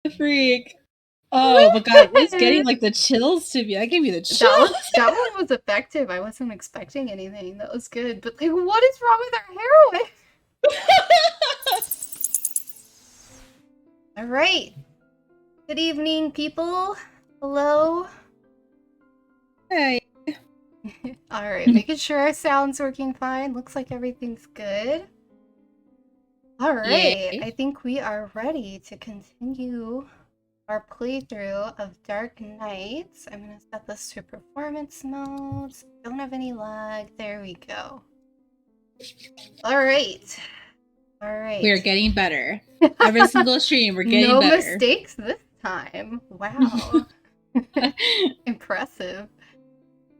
Freak. Oh my god, it's getting like the chills to me. That gave me the chills. That one was effective. I wasn't expecting anything. That was good. But like, what is wrong with our heroine? All right. Good evening, people. Hello. Hey. All right, making sure our sound's working fine. Looks like everything's good. All right, Yay. I think we are ready to continue our playthrough of Dark Knights. I'm gonna set this to performance modes. Don't have any lag. There we go. All right. All right. We're getting better. Every single stream, we're getting no better. mistakes this time. Wow. Impressive.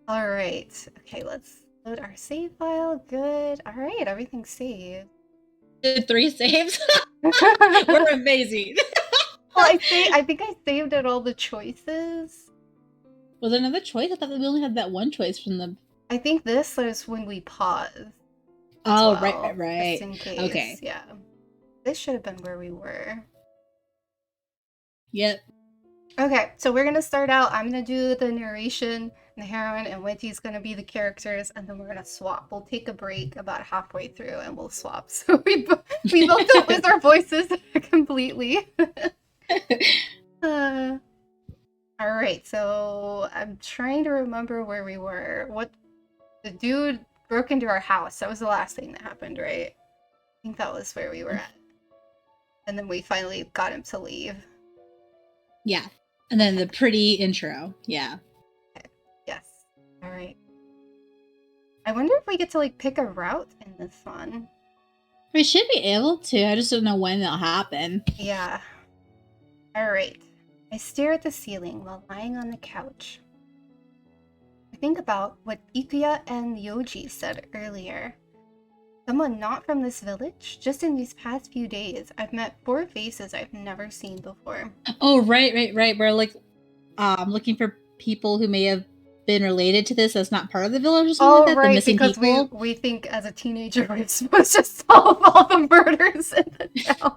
All right. Okay, let's load our save file. Good. All right, everything's saved. Did 3 saves? We're amazing. Well, I think I saved at all the choices. Was there another choice? I thought we only had that one choice from the... I think this was when we paused. Oh, well, right. Just in case. Okay. Yeah. This should have been where we were. Yep. Okay, so we're gonna start out. I'm gonna do the narration, the heroine, and Wendy's gonna be the characters, and then we're gonna swap. We'll take a break about halfway through, and we'll swap. So we both don't lose our voices completely. All right, so I'm trying to remember where we were. What the dude broke into our house. That was the last thing that happened, right? I think that was where we were at. And then we finally got him to leave. Yeah. And then the pretty intro. Yeah. Okay. Yes. All right. I wonder if we get to like pick a route in this one. We should be able to. I just don't know when it'll happen. Yeah. All right. I stare at the ceiling while lying on the couch. I think about what Ikuya and Yoji said earlier. Someone not from this village? Just in these past few days, I've met 4 faces I've never seen before. Oh, right. We're like looking for people who may have been related to this as not part of the village or something like that. Right, the missing because people. we think as a teenager we're supposed to solve all the murders in the town.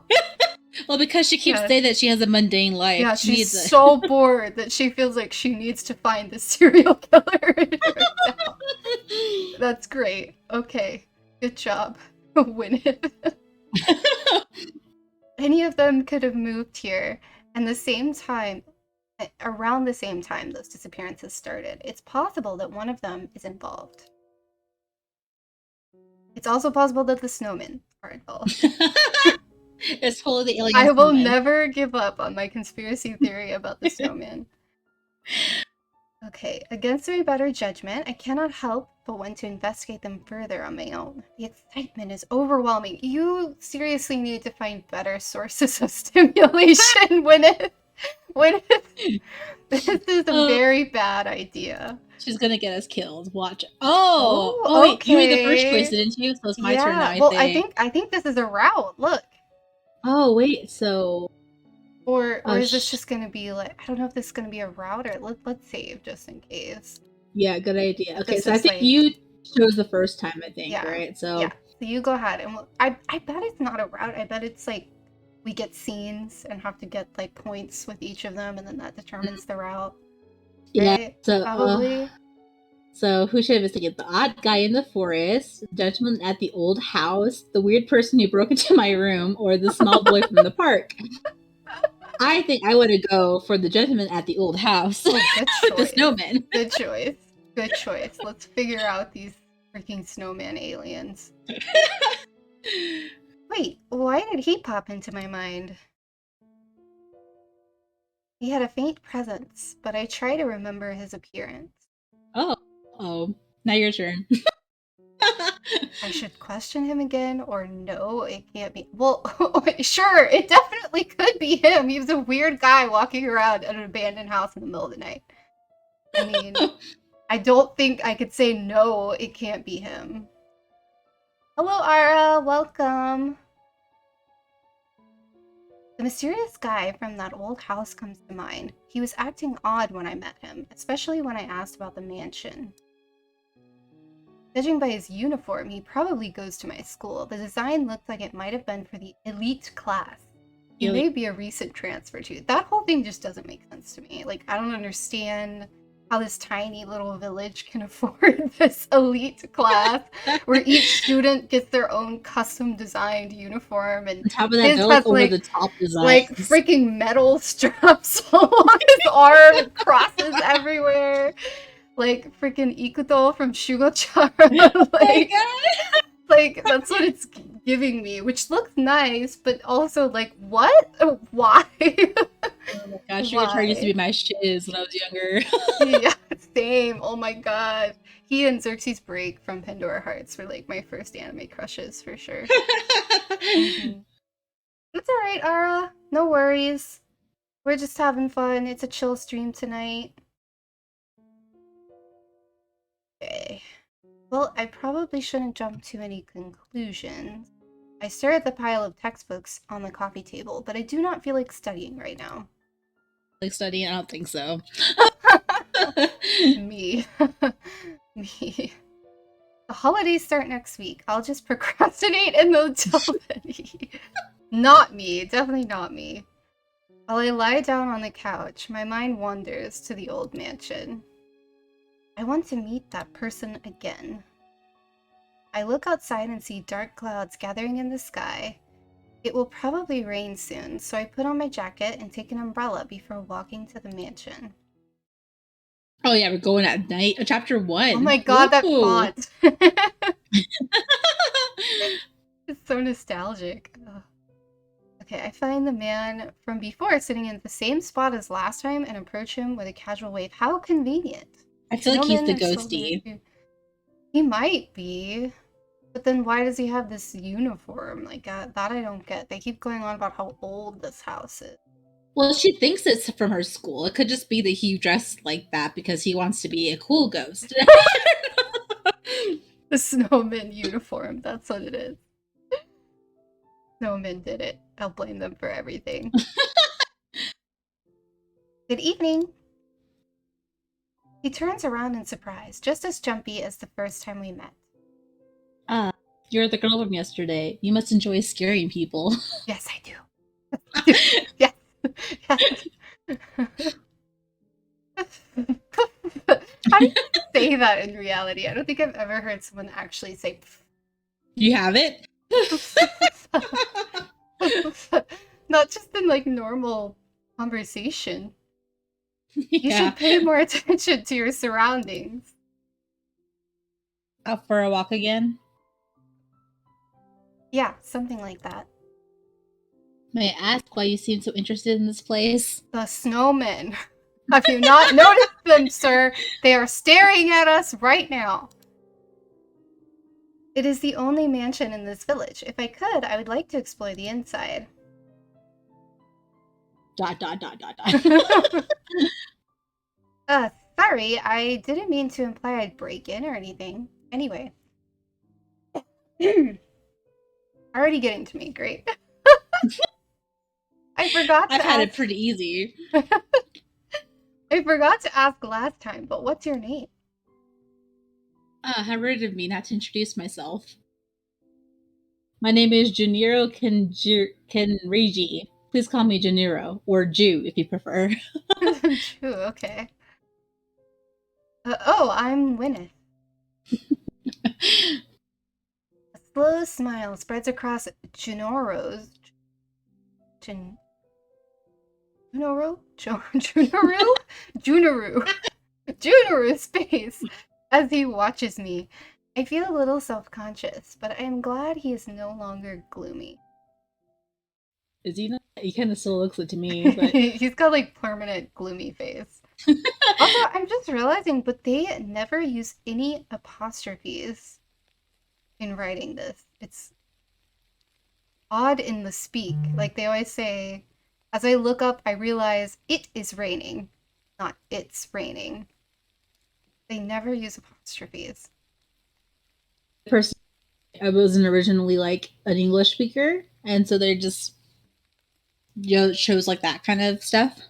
Well, because she keeps saying that she has a mundane life. Yeah, she's so bored that she feels like she needs to find the serial killer in her town. That's great. Okay. Good job, Winnith. Any of them could have moved here, and around the same time those disappearances started. It's possible that one of them is involved. It's also possible that the snowmen are involved. It's totally the alien. I will never give up on my conspiracy theory about the snowman. Okay, against my better judgment, I cannot help but want to investigate them further on my own. The excitement is overwhelming. You seriously need to find better sources of stimulation, Winnith. This is a very bad idea. She's gonna get us killed. Watch. Oh, wait, okay. You made the first choice, didn't you? So it's my turn now. I think this is a route. Look. Oh wait, so. Or is this just gonna be like, I don't know if this is gonna be a route or let's save just in case. Yeah, good idea. Okay, so I think you chose the first time, I think, right? So yeah, so you go ahead, and I bet it's not a route. I bet it's like we get scenes and have to get like points with each of them, and then that determines the route. Yeah, right? so probably. So who should I investigate? The odd guy in the forest, the gentleman at the old house, the weird person who broke into my room, or the small boy from the park? I think I want to go for the gentleman at the old house. Oh, good choice. The snowman. Good choice. Good choice. Let's figure out these freaking snowman aliens. Wait, why did he pop into my mind? He had a faint presence, but I try to remember his appearance. Oh, now your turn. I should question him again, or no, it can't be. Well, sure, it definitely could be him. He was a weird guy walking around at an abandoned house in the middle of the night. I mean, I don't think I could say no, it can't be him. Hello, Ara, welcome. The mysterious guy from that old house comes to mind. He was acting odd when I met him, especially when I asked about the mansion. Judging by his uniform, he probably goes to my school. The design looked like it might have been for the elite class. He may be a recent transfer too. That whole thing just doesn't make sense to me. Like, I don't understand how this tiny little village can afford this elite class where each student gets their own custom designed uniform, and On top of that, his they're like has over the top like designs. freaking metal straps along his arm and crosses everywhere. Like freaking Ikuto from Shugo-chan. Like, like, that's what it's giving me, which looks nice, but also like, what? Why? Oh my gosh, Shugo-chan used to be my shiz when I was younger. Yeah, same. Oh my god. He and Xerxes Break from Pandora Hearts were like my first anime crushes for sure. Mhm. It's alright, Ara. No worries. We're just having fun. It's a chill stream tonight. Okay. Well, I probably shouldn't jump to any conclusions. I stare at the pile of textbooks on the coffee table, but I do not feel like studying right now. Like studying? I don't think so. Me. Me. The holidays start next week. I'll just procrastinate until then. Not me. Definitely not me. While I lie down on the couch, my mind wanders to the old mansion. I want to meet that person again. I look outside and see dark clouds gathering in the sky. It will probably rain soon, so I put on my jacket and take an umbrella before walking to the mansion. Oh yeah, we're going at night. Chapter 1. Oh my god, that Ooh. font! It's so nostalgic. Ugh. Okay, I find the man from before sitting in the same spot as last time and approach him with a casual wave. How convenient. I feel like he's the Snowmen are ghosty. He might be. But then why does he have this uniform? Like, that I don't get. They keep going on about how old this house is. Well, she thinks it's from her school. It could just be that he dressed like that because he wants to be a cool ghost. The snowman uniform. That's what it is. Snowmen did it. I'll blame them for everything. Good evening. He turns around in surprise, just as jumpy as the first time we met. Ah, you're the girl from yesterday. You must enjoy scaring people. Yes, I do. Yes. Yes. How do you say that in reality? I don't think I've ever heard someone actually say You have it? not just in like normal conversation. You Yeah. should pay more attention to your surroundings. Out for a walk again? Yeah, something like that. May I ask why you seem so interested in this place? The snowmen. Have you not noticed them, sir? They are staring at us right now. It is the only mansion in this village. If I could, I would like to explore the inside. ... Sorry, I didn't mean to imply I'd break in or anything. Anyway. Already getting to me, great. I forgot to I've had it pretty easy. I forgot to ask last time, but what's your name? How rude of me not to introduce myself. My name is Juniro Kenreiji. Please call me Juniro, or Ju if you prefer. True, okay. Oh, I'm Winnith. A slow smile spreads across Junoro's... Junoru's face as he watches me. I feel a little self-conscious, but I am glad he is no longer gloomy. Is he not? He kind of still looks it to me, but... He's got like permanent gloomy face. Also, I'm just realizing, but they never use any apostrophes in writing this. It's odd in the speak. Like they always say, as I look up, I realize it is raining, not it's raining. They never use apostrophes. Personally, I wasn't originally like an English speaker, and so they're just, you know, shows like that kind of stuff.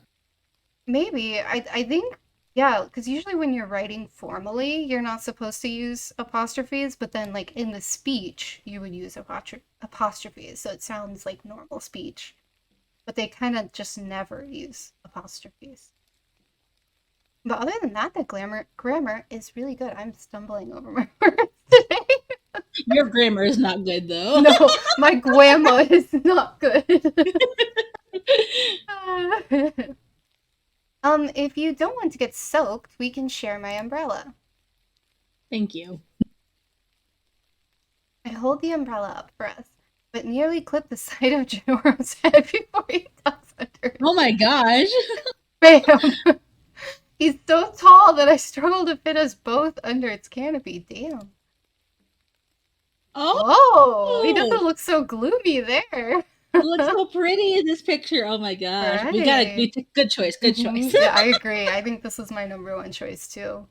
Maybe. I think, yeah, because usually when you're writing formally, you're not supposed to use apostrophes, but then like in the speech, you would use apostrophes, so it sounds like normal speech. but they kind of just never use apostrophes. But other than that, the grammar is really good. I'm stumbling over my words today. Your grammar is not good, though. No, my grandma is not good. If you don't want to get soaked, we can share my umbrella. Thank you. I hold the umbrella up for us, but nearly clip the side of Genoro's head before he ducks under it. Oh my gosh. Bam! He's so tall that I struggle to fit us both under its canopy. Damn. Oh, He doesn't look so gloomy there. It looks so pretty in this picture. Oh my gosh. Right. Good choice. Good choice. Yeah, I agree. I think this is my #1 choice too.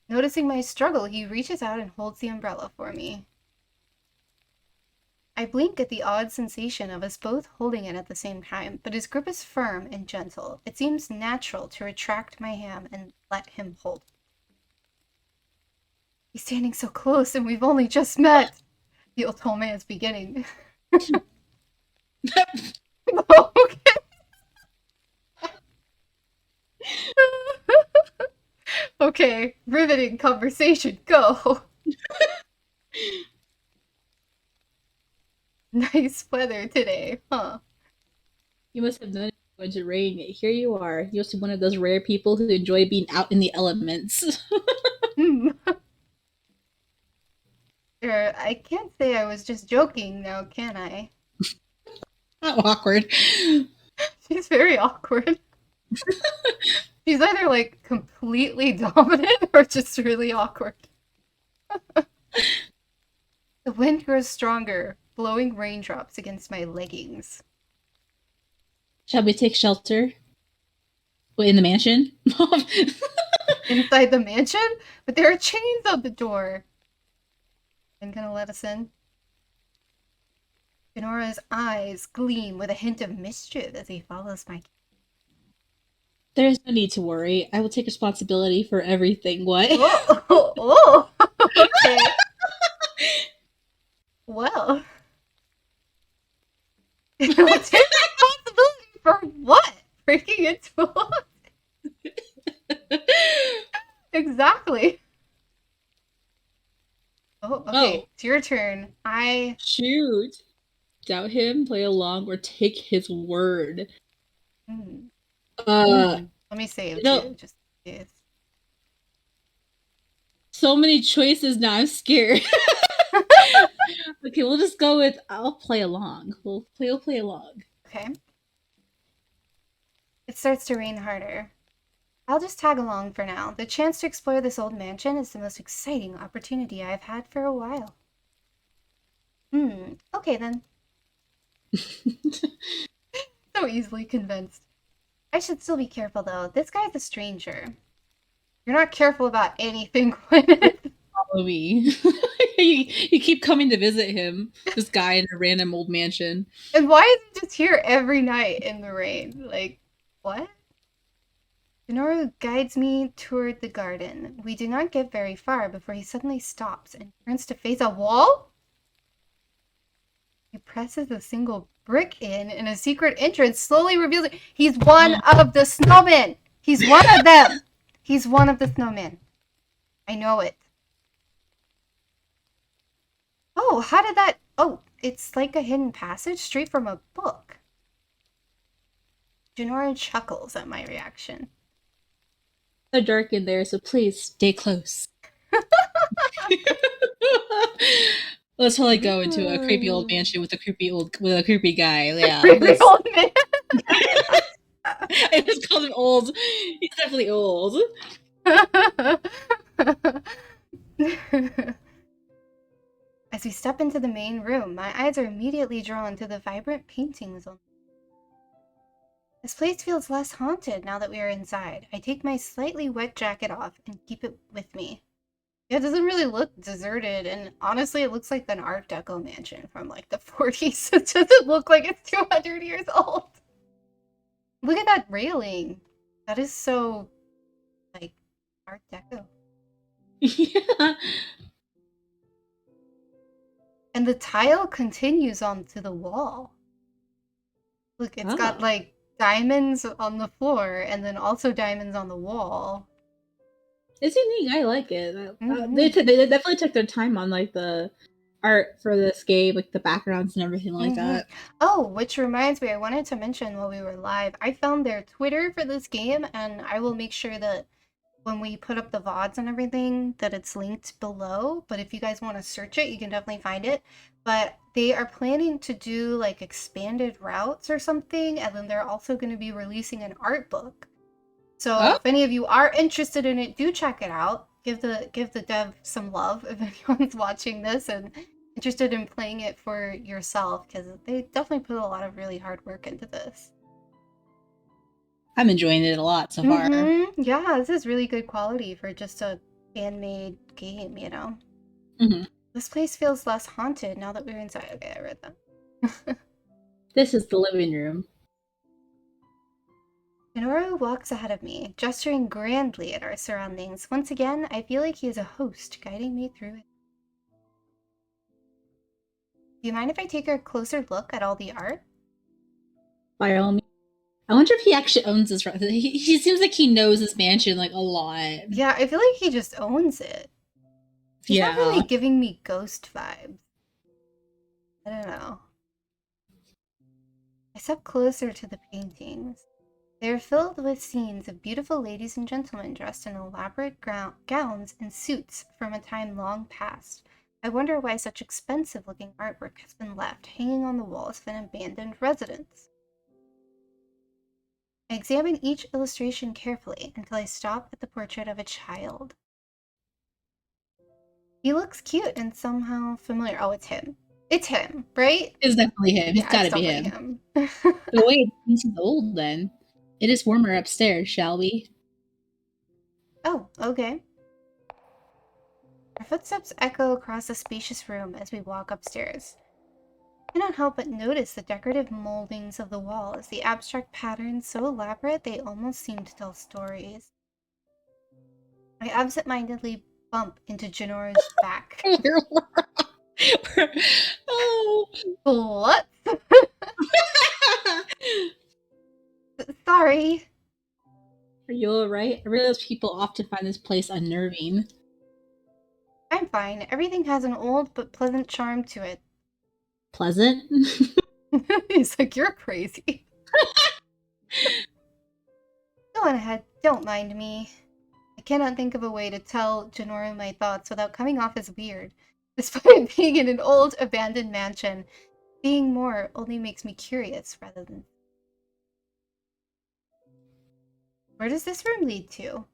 Noticing my struggle, he reaches out and holds the umbrella for me. I blink at the odd sensation of us both holding it at the same time, but his grip is firm and gentle. It seems natural to retract my hand and let him hold it. He's standing so close and we've only just met. The Otome is beginning. Okay. Okay, riveting conversation, go. Nice weather today, huh? You must have known it was going to rain. Here you are. You're one of those rare people who enjoy being out in the elements. I can't say I was just joking now, can I? How awkward. She's very awkward. She's either like completely dominant or just really awkward. The wind grows stronger, blowing raindrops against my leggings. Shall we take shelter? Wait, in the mansion? Inside the mansion? But there are chains on the door. And gonna let us in? Finora's eyes gleam with a hint of mischief as he follows my... There is no need to worry. I will take responsibility for everything. What? Oh, okay. Well. Take responsibility for what? Breaking into Exactly. Oh, okay. It's your turn. Shoot. Doubt him, play along, or take his word. Let me save too, just in case. So many choices now, I'm scared. Okay, we'll just go with I'll play along. We'll play along. Okay. It starts to rain harder. I'll just tag along for now. The chance to explore this old mansion is the most exciting opportunity I've had for a while. Okay then. So easily convinced. I should still be careful though. This guy's a stranger. You're not careful about anything, Winnith. Follow me. you keep coming to visit him. This guy in a random old mansion. And why is he just here every night in the rain? Like, what? Minoru guides me toward the garden. We do not get very far before he suddenly stops and turns to face a wall. He presses a single brick in, and a secret entrance slowly reveals it. He's one of the snowmen. He's one of them. He's one of the snowmen. I know it. Oh, how did that... Oh, it's like a hidden passage straight from a book. Genora chuckles at my reaction. So dark in there, so please stay close. Let's probably go into a creepy old mansion with a creepy guy. Yeah, creepy old man. I just called him old. He's definitely old. As we step into the main room, my eyes are immediately drawn to the vibrant paintings on. This place feels less haunted now that we are inside. I take my slightly wet jacket off and keep it with me. Yeah, it doesn't really look deserted, and honestly, it looks like an Art Deco mansion from like the 40s. It doesn't look like it's 200 years old. Look at that railing. That is so, like, Art Deco. Yeah. And the tile continues onto the wall. Look, it's got like diamonds on the floor and then also diamonds on the wall. It's unique. I like it. They definitely took their time on like the art for this game, like the backgrounds and everything like that. Oh, which reminds me, I wanted to mention while we were live, I found their Twitter for this game, and I will make sure that when we put up the VODs and everything, that it's linked below. But if you guys want to search it, you can definitely find it. But they are planning to do like expanded routes or something, and then they're also going to be releasing an art book. So if any of you are interested in it, do check it out. Give the dev some love if anyone's watching this and interested in playing it for yourself, because they definitely put a lot of really hard work into this. I'm enjoying it a lot so far. Yeah, this is really good quality for just a fan-made game, you know? This place feels less haunted now that we're inside. Okay, I read that. This is the living room. Minoru walks ahead of me, gesturing grandly at our surroundings. Once again, I feel like he is a host guiding me through it. Do you mind if I take a closer look at all the art? By all means. I wonder if he actually owns this. He seems like he knows this mansion like a lot. Yeah, I feel like he just owns it. He's not really giving me ghost vibes. I don't know. I step closer to the paintings. They are filled with scenes of beautiful ladies and gentlemen dressed in elaborate gowns and suits from a time long past. I wonder why such expensive-looking artwork has been left hanging on the walls of an abandoned residence. I examine each illustration carefully until I stop at the portrait of a child. He looks cute and somehow familiar. Oh, it's him. It's him, right? It's definitely him. It's gotta be him. The way he's old then. It is warmer upstairs, shall we? Oh, okay. Our footsteps echo across the spacious room as we walk upstairs. I cannot help but notice the decorative moldings of the walls, the abstract patterns so elaborate they almost seem to tell stories. I absent-mindedly bump into Jinoru's back. Oh. What? Sorry. Are you alright? I realize people often find this place unnerving. I'm fine. Everything has an old but pleasant charm to it. Pleasant? He's like, you're crazy. Go on ahead. Don't mind me. I cannot think of a way to tell Jinoru my thoughts without coming off as weird. Despite being in an old, abandoned mansion, seeing more only makes me curious rather than... Where does this room lead to?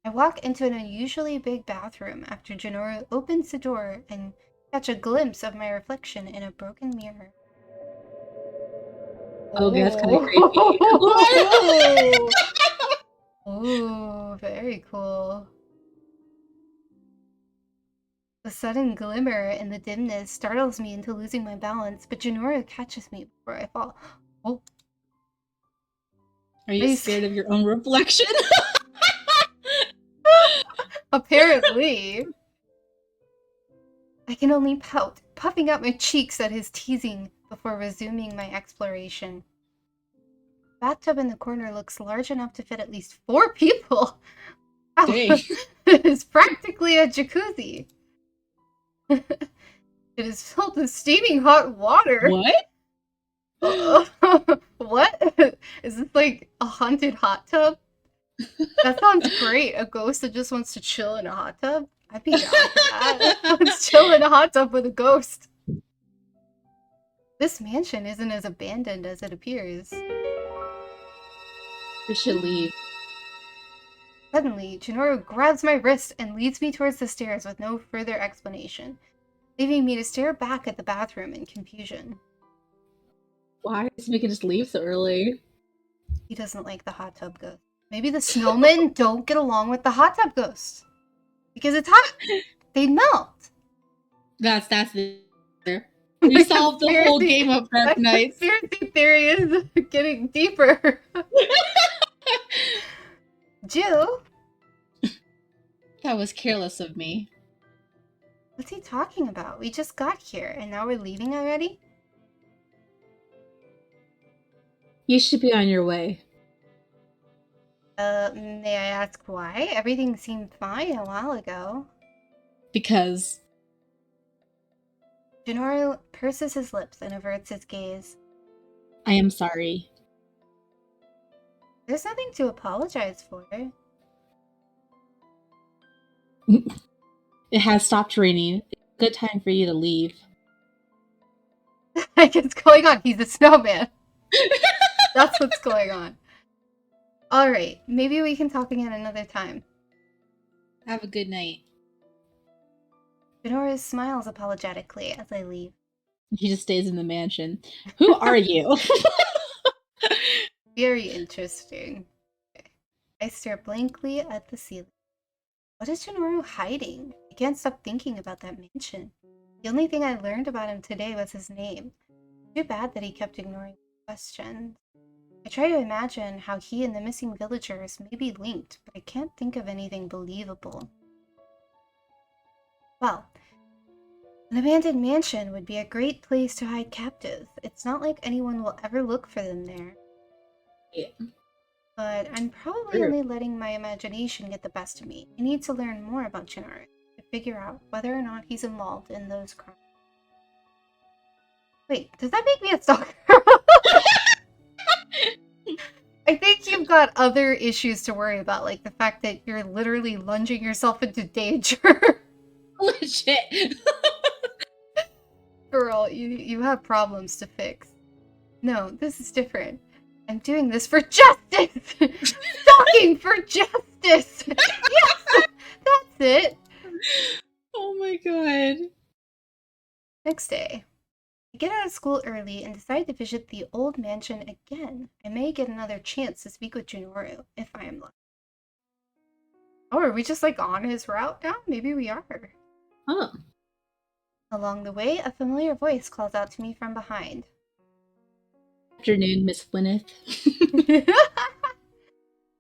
I walk into an unusually big bathroom after Jinoru opens the door and catch a glimpse of my reflection in a broken mirror. Okay, that's kind of creepy. Oh, very cool. The sudden glimmer in the dimness startles me into losing my balance, but Jinoru catches me before I fall. Oh. Are you scared of your own reflection? Apparently. I can only pout, puffing out my cheeks at his teasing before resuming my exploration. The bathtub in the corner looks large enough to fit at least 4 people. It is practically a jacuzzi. It is filled with steaming hot water. What? What? Is this like a haunted hot tub? That sounds great. A ghost that just wants to chill in a hot tub? I'd be down for that. Let's chill in a hot tub with a ghost. This mansion isn't as abandoned as it appears. We should leave. Suddenly, Jinoru grabs my wrist and leads me towards the stairs with no further explanation, leaving me to stare back at the bathroom in confusion. Why is he making us leave so early? He doesn't like the hot tub ghost. Maybe the snowmen don't get along with the hot tub ghost. Because it's hot. They melt. That's the we solved the whole game of Dark Knights. Conspiracy theory is getting deeper. Jill? That was careless of me. What's he talking about? We just got here, and now we're leaving already? You should be on your way. May I ask why? Everything seemed fine a while ago. Because Jinoru purses his lips and averts his gaze. I am sorry. There's nothing to apologize for. It has stopped raining. It's a good time for you to leave. Like, what's going on? He's a snowman. That's what's going on. Alright, maybe we can talk again another time. Have a good night. Jinoru smiles apologetically as I leave. He just stays in the mansion. Who are you? Very interesting. Okay. I stare blankly at the ceiling. What is Jinoru hiding? I can't stop thinking about that mansion. The only thing I learned about him today was his name. Too bad that he kept ignoring questions. I try to imagine how he and the missing villagers may be linked, but I can't think of anything believable. Well, an abandoned mansion would be a great place to hide captives. It's not like anyone will ever look for them there. Yeah. But I'm probably only letting my imagination get the best of me. I need to learn more about Jinoru to figure out whether or not he's involved in those crimes. Wait, does that make me a stalker? I think you've got other issues to worry about, like the fact that you're literally lunging yourself into danger. Legit. Girl, you have problems to fix. No, this is different. I'm doing this for justice! Stalking for justice! Yes! That's it! Oh my god. Next day. I get out of school early and decide to visit the old mansion again. I may get another chance to speak with Jinoru, if I am lucky. Oh, are we just like on his route now? Maybe we are. Oh. Along the way, a familiar voice calls out to me from behind. Afternoon, Miss Winnith.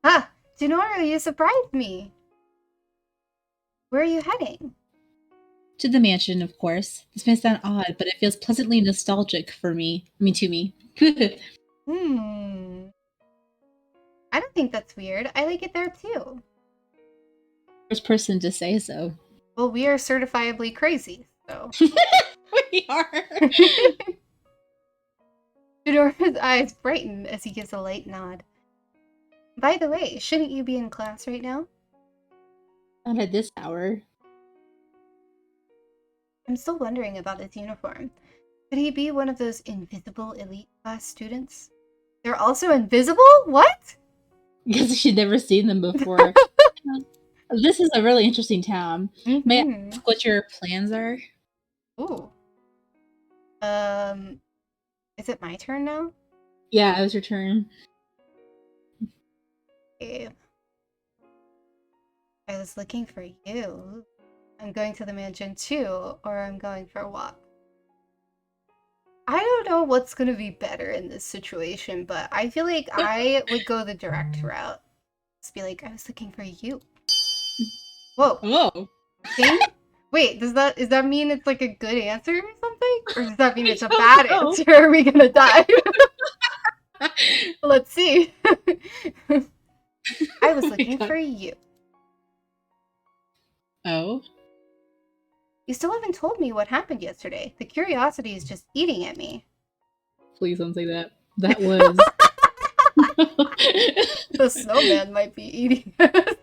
Ah, Jinoru, you surprised me! Where are you heading? To the mansion, of course. This may sound odd, but it feels pleasantly nostalgic for me. I mean, to me. I don't think that's weird. I like it there too. First person to say so. Well, we are certifiably crazy, so. We are. Jinoru's eyes brighten as he gives a light nod. By the way, shouldn't you be in class right now? Not at this hour. I'm still wondering about his uniform. Could he be one of those invisible elite class students? They're also invisible? What? Because she'd never seen them before. This is a really interesting town. May I ask what your plans are? Ooh. Is it my turn now? Yeah, it was your turn. Okay. I was looking for you. I'm going to the mansion too, or I'm going for a walk. I don't know what's gonna be better in this situation, but I feel like I would go the direct route. Just be like, I was looking for you. Whoa. Oh. Thing? Wait, does that mean it's like a good answer or something? Or does that mean it's a bad answer? Are we gonna die? Let's see. I was looking for you. Oh? You still haven't told me what happened yesterday. The curiosity is just eating at me. Please don't say that. That was... The snowman might be eating us.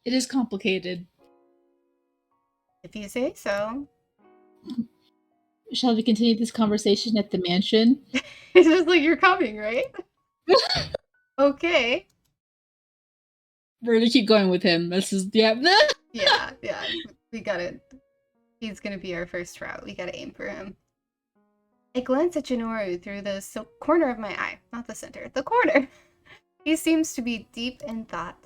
It is complicated. If you say so. Shall we continue this conversation at the mansion? It's just like you're coming, right? Okay. We're gonna keep going with him. This is... Yeah. Yeah. We gotta... He's gonna be our first route. We gotta aim for him. I glance at Jinoru through the corner of my eye. Not the center. The corner. He seems to be deep in thought.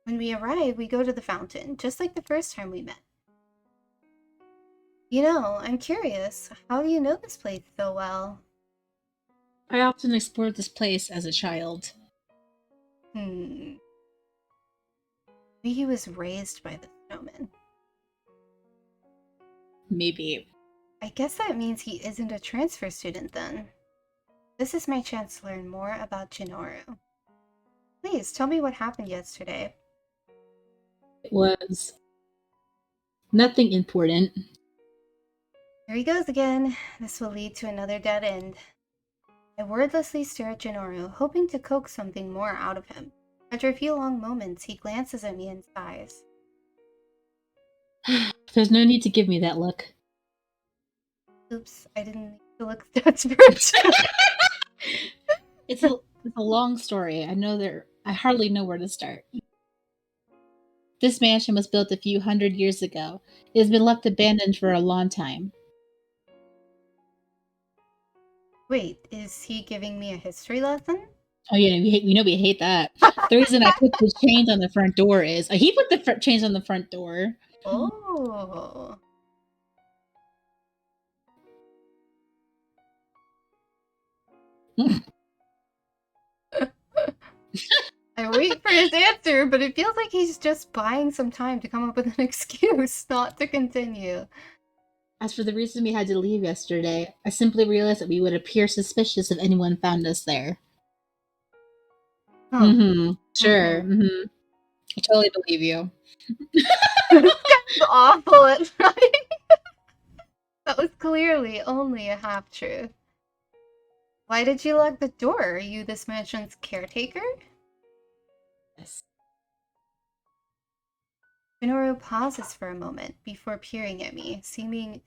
When we arrive, we go to the fountain, just like the first time we met. You know, I'm curious. How do you know this place so well? I often explored this place as a child. Maybe he was raised by the snowman. Maybe. I guess that means he isn't a transfer student then. This is my chance to learn more about Jinoru. Please, tell me what happened yesterday. It was nothing important. Here he goes again. This will lead to another dead end. I wordlessly stare at Jinoru, hoping to coax something more out of him. After a few long moments, he glances at me and sighs. There's no need to give me that look. Oops, I didn't need to look desperate. It's a long story. I hardly know where to start. This mansion was built a few hundred years ago. It has been left abandoned for a long time. Wait, is he giving me a history lesson? Oh yeah, we hate that. The reason I put the chains on the front door is he put the chains on the front door. Oh. I wait for his answer, but it feels like he's just buying some time to come up with an excuse not to continue. As for the reason we had to leave yesterday, I simply realized that we would appear suspicious if anyone found us there. Huh. Sure. I totally believe you. This guy's awful at lying. That was clearly only a half-truth. Why did you lock the door? Are you this mansion's caretaker? Yes. Minoru pauses for a moment before peering at me, seeming...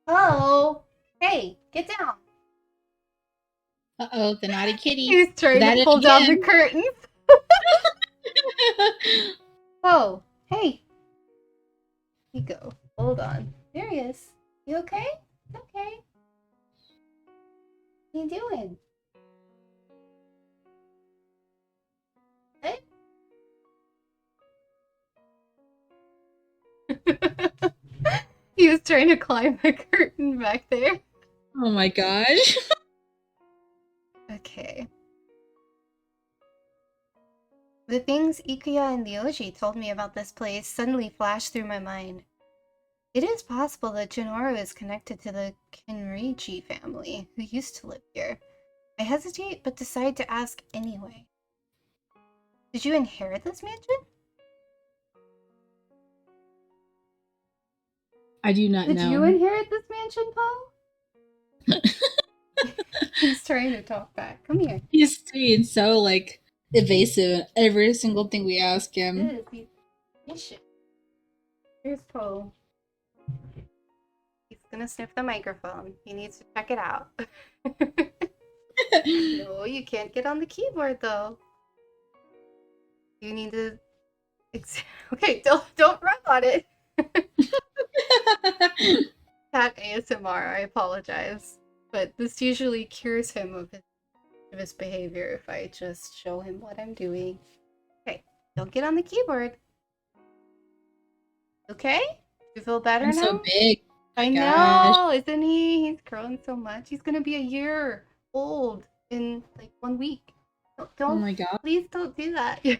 Oh! Hey, get down! Uh-oh, the naughty kitty. He's trying to pull down the curtains. Oh, hey! Here you go. Hold on. There he is. You okay? Okay. What are you doing? Hey? He was trying to climb the curtain back there. Oh my gosh. Okay. The things Ikuya and Ryoji told me about this place suddenly flashed through my mind. It is possible that Jinoru is connected to the Kinrichi family, who used to live here. I hesitate, but decide to ask anyway. Did you inherit this mansion? I do not know. Did you inherit this mansion, Poe? He's trying to talk back. Come here. He's being so, evasive in every single thing we ask him. Here's Poe. He's gonna sniff the microphone. He needs to check it out. No, you can't get on the keyboard, though. You need to... Okay, don't run on it. Cat ASMR, I apologize. But this usually cures him of his behavior if I just show him what I'm doing. Okay, don't get on the keyboard. Okay? You feel better now? I'm so big. I know, isn't he? He's growing so much. He's gonna be a year old in 1 week. Don't, oh my god. Please don't do that. You're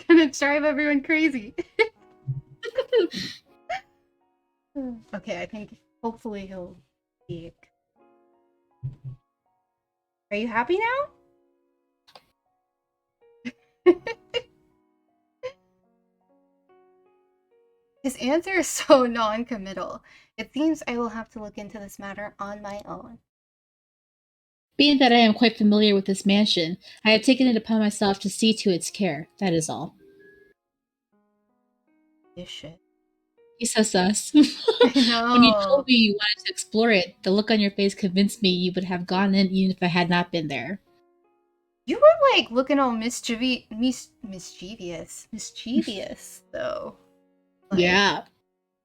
gonna drive everyone crazy. Okay, I think hopefully he'll be. Are you happy now? His answer is so non-committal. It seems I will have to look into this matter on my own. Being that I am quite familiar with this mansion, I have taken it upon myself to see to its care. That is all. This shit. He's so sus. I know. When you told me you wanted to explore it, the look on your face convinced me you would have gone in even if I had not been there. You were looking all mischievous though. Yeah.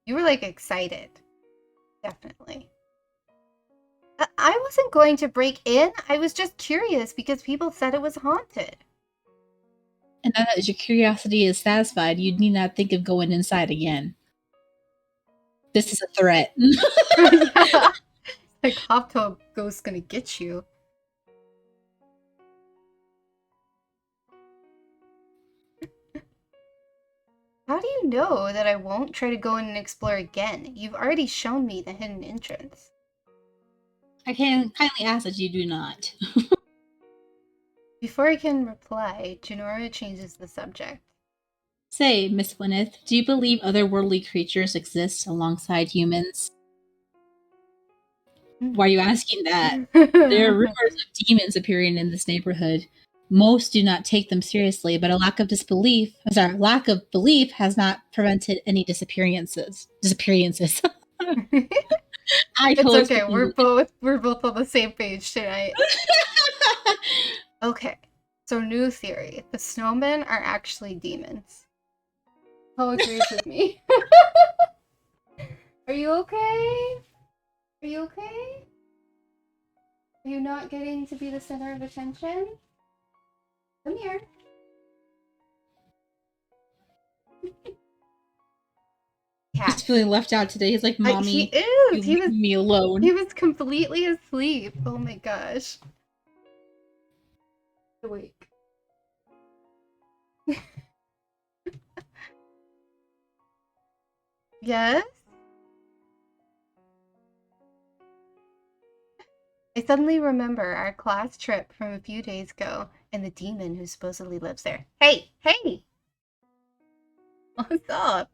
You were excited. Definitely. I wasn't going to break in. I was just curious because people said it was haunted. And now that your curiosity is satisfied, you need not think of going inside again. This is a threat. Yeah. Hoptop Ghost's gonna get you. How do you know that I won't try to go in and explore again? You've already shown me the hidden entrance. I can kindly ask that you do not. Before I can reply, Junora changes the subject. Say, Miss Winnith, do you believe otherworldly creatures exist alongside humans? Why are you asking that? There are rumors of demons appearing in this neighborhood. Most do not take them seriously, but a lack of belief has not prevented any disappearances. I It's totally okay. We're both on the same page tonight. Okay. So new theory. The snowmen are actually demons. Who agrees with me? Are you okay? Are you okay? Are you not getting to be the center of attention? Come here. He's feeling left out today. He's like, Mommy, he is. leave me alone. He was completely asleep. Oh my gosh. Awake. Yes? I suddenly remember our class trip from a few days ago and the demon who supposedly lives there. Hey! Hey! What's up?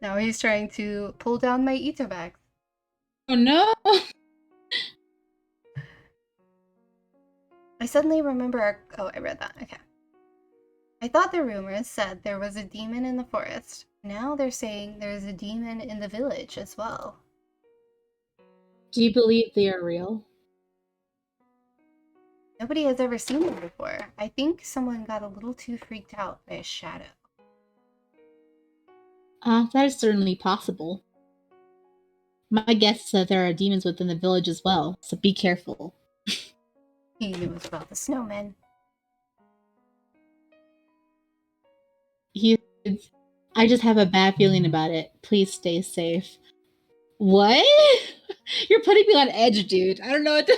Now he's trying to pull down my Itobax. Oh no! I suddenly remember our... Oh, I read that. Okay. I thought the rumors said there was a demon in the forest. Now they're saying there's a demon in the village as well. Do you believe they are real? Nobody has ever seen them before. I think someone got a little too freaked out by a shadow. That is certainly possible. My guess is that there are demons within the village as well, so be careful. He knows about the snowmen. I just have a bad feeling about it. Please stay safe. What? You're putting me on edge, dude. I don't know what to...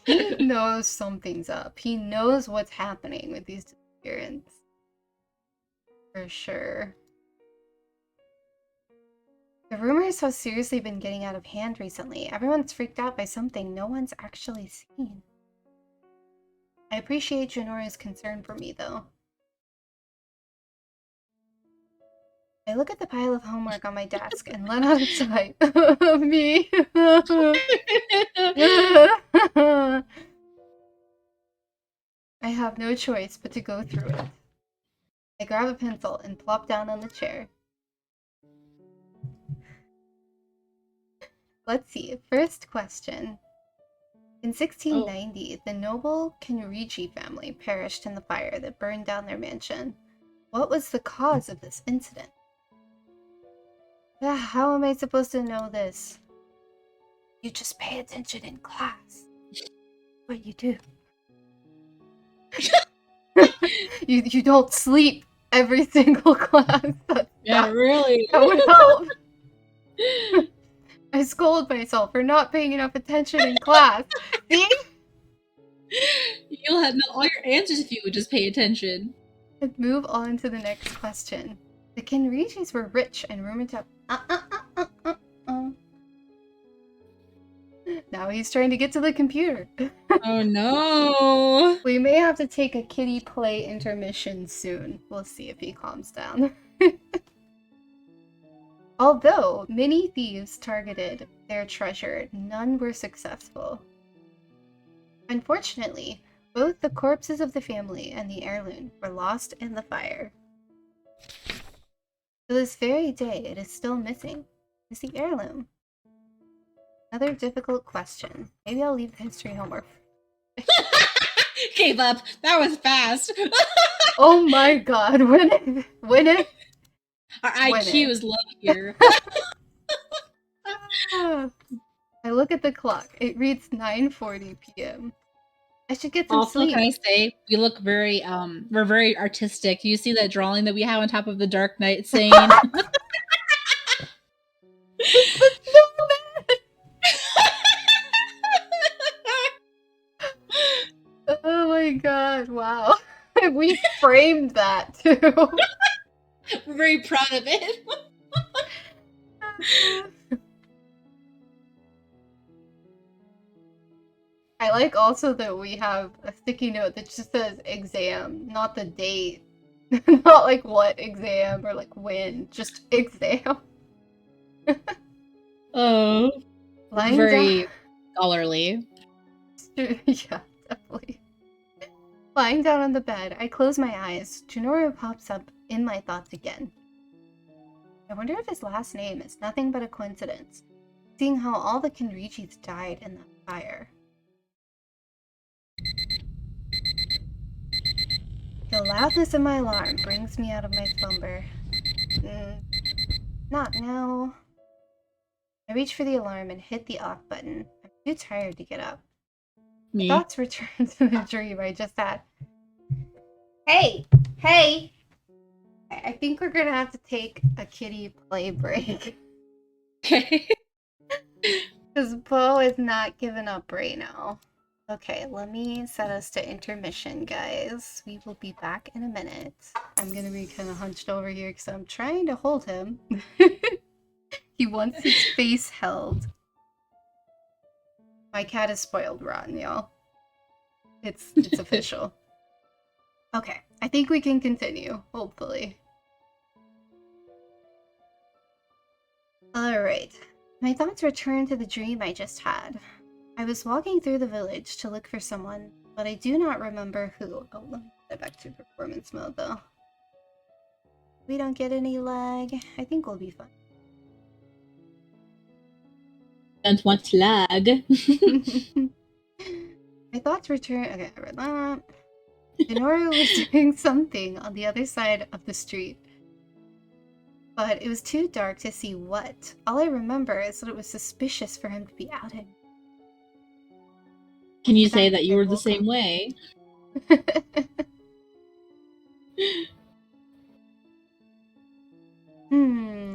He knows something's up. He knows what's happening with these disappearances. For sure. The rumors have seriously been getting out of hand recently. Everyone's freaked out by something no one's actually seen. I appreciate Junora's concern for me, though. I look at the pile of homework on my desk and let out a sigh. Me. I have no choice but to go through it. I grab a pencil and plop down on the chair. Let's see. First question. In 1690, the noble Kinrigi family perished in the fire that burned down their mansion. What was the cause of this incident? How am I supposed to know this? You just pay attention in class. What you do. you don't sleep every single class. Really. That would help. I scold myself for not paying enough attention in class. See? You'll have all your answers if you would just pay attention. Let's move on to the next question. The Kinrigis were rich and rumored to Now he's trying to get to the computer. Oh no! We may have to take a kiddie play intermission soon. We'll see if he calms down. Although many thieves targeted their treasure, none were successful. Unfortunately, both the corpses of the family and the heirloom were lost in the fire. To this very day, it is still missing. Is the heirloom? Another difficult question. Maybe I'll leave the history homework. Gave up. That was fast. Oh my god, Winnith. Our IQ is low here. I look at the clock. It reads 9:40 p.m. I should get some also, sleep. Can I say we look very we're very artistic. You see that drawing that we have on top of the Dark Knight saying Oh my god, wow. We framed that too. very proud of it. I like also that we have a sticky note that just says exam, not the date. Not like what exam or like when, just exam. Oh, Lying very down. scholarly. Yeah, definitely. Lying down on the bed, I close my eyes. Junora pops up in my thoughts again. I wonder if his last name is nothing but a coincidence, seeing how all the Kenrichis died in the fire. The loudness of my alarm brings me out of my slumber. Not now. I reach for the alarm and hit the off button. I'm too tired to get up. My Me. thoughts return to the dream I just had. Hey! Hey! I think we're gonna have to take a kitty play break. Okay. Because Bo is not giving up right now. Okay, let me set us to intermission, guys. We will be back in a minute. I'm gonna be kind of hunched over here because I'm trying to hold him. He wants his face held. My cat is spoiled rotten, y'all. It's official. Okay, I think we can continue, hopefully. Alright. My thoughts return to the dream I just had. I was walking through the village to look for someone, but I do not remember who. Oh, let me get back to performance mode, though. We don't get any lag. I think we'll be fine. Don't want to lag. My thoughts return. Okay, I read that. Denora was doing something on the other side of the street, but it was too dark to see what. All I remember is that it was suspicious for him to be outed. Can you say that you were the same way?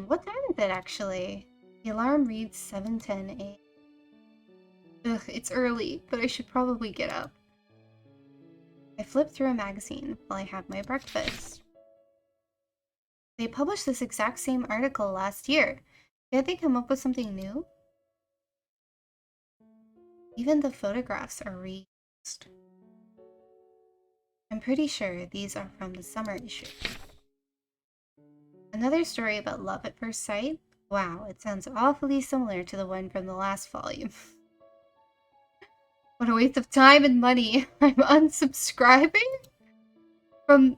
What time is it actually? The alarm reads 7:10 a.m. Ugh, it's early, but I should probably get up. I flip through a magazine while I have my breakfast. They published this exact same article last year. Did they come up with something new? Even the photographs are reused. I'm pretty sure these are from the summer issue. Another story about love at first sight? Wow, it sounds awfully similar to the one from the last volume. What a waste of time and money. I'm unsubscribing from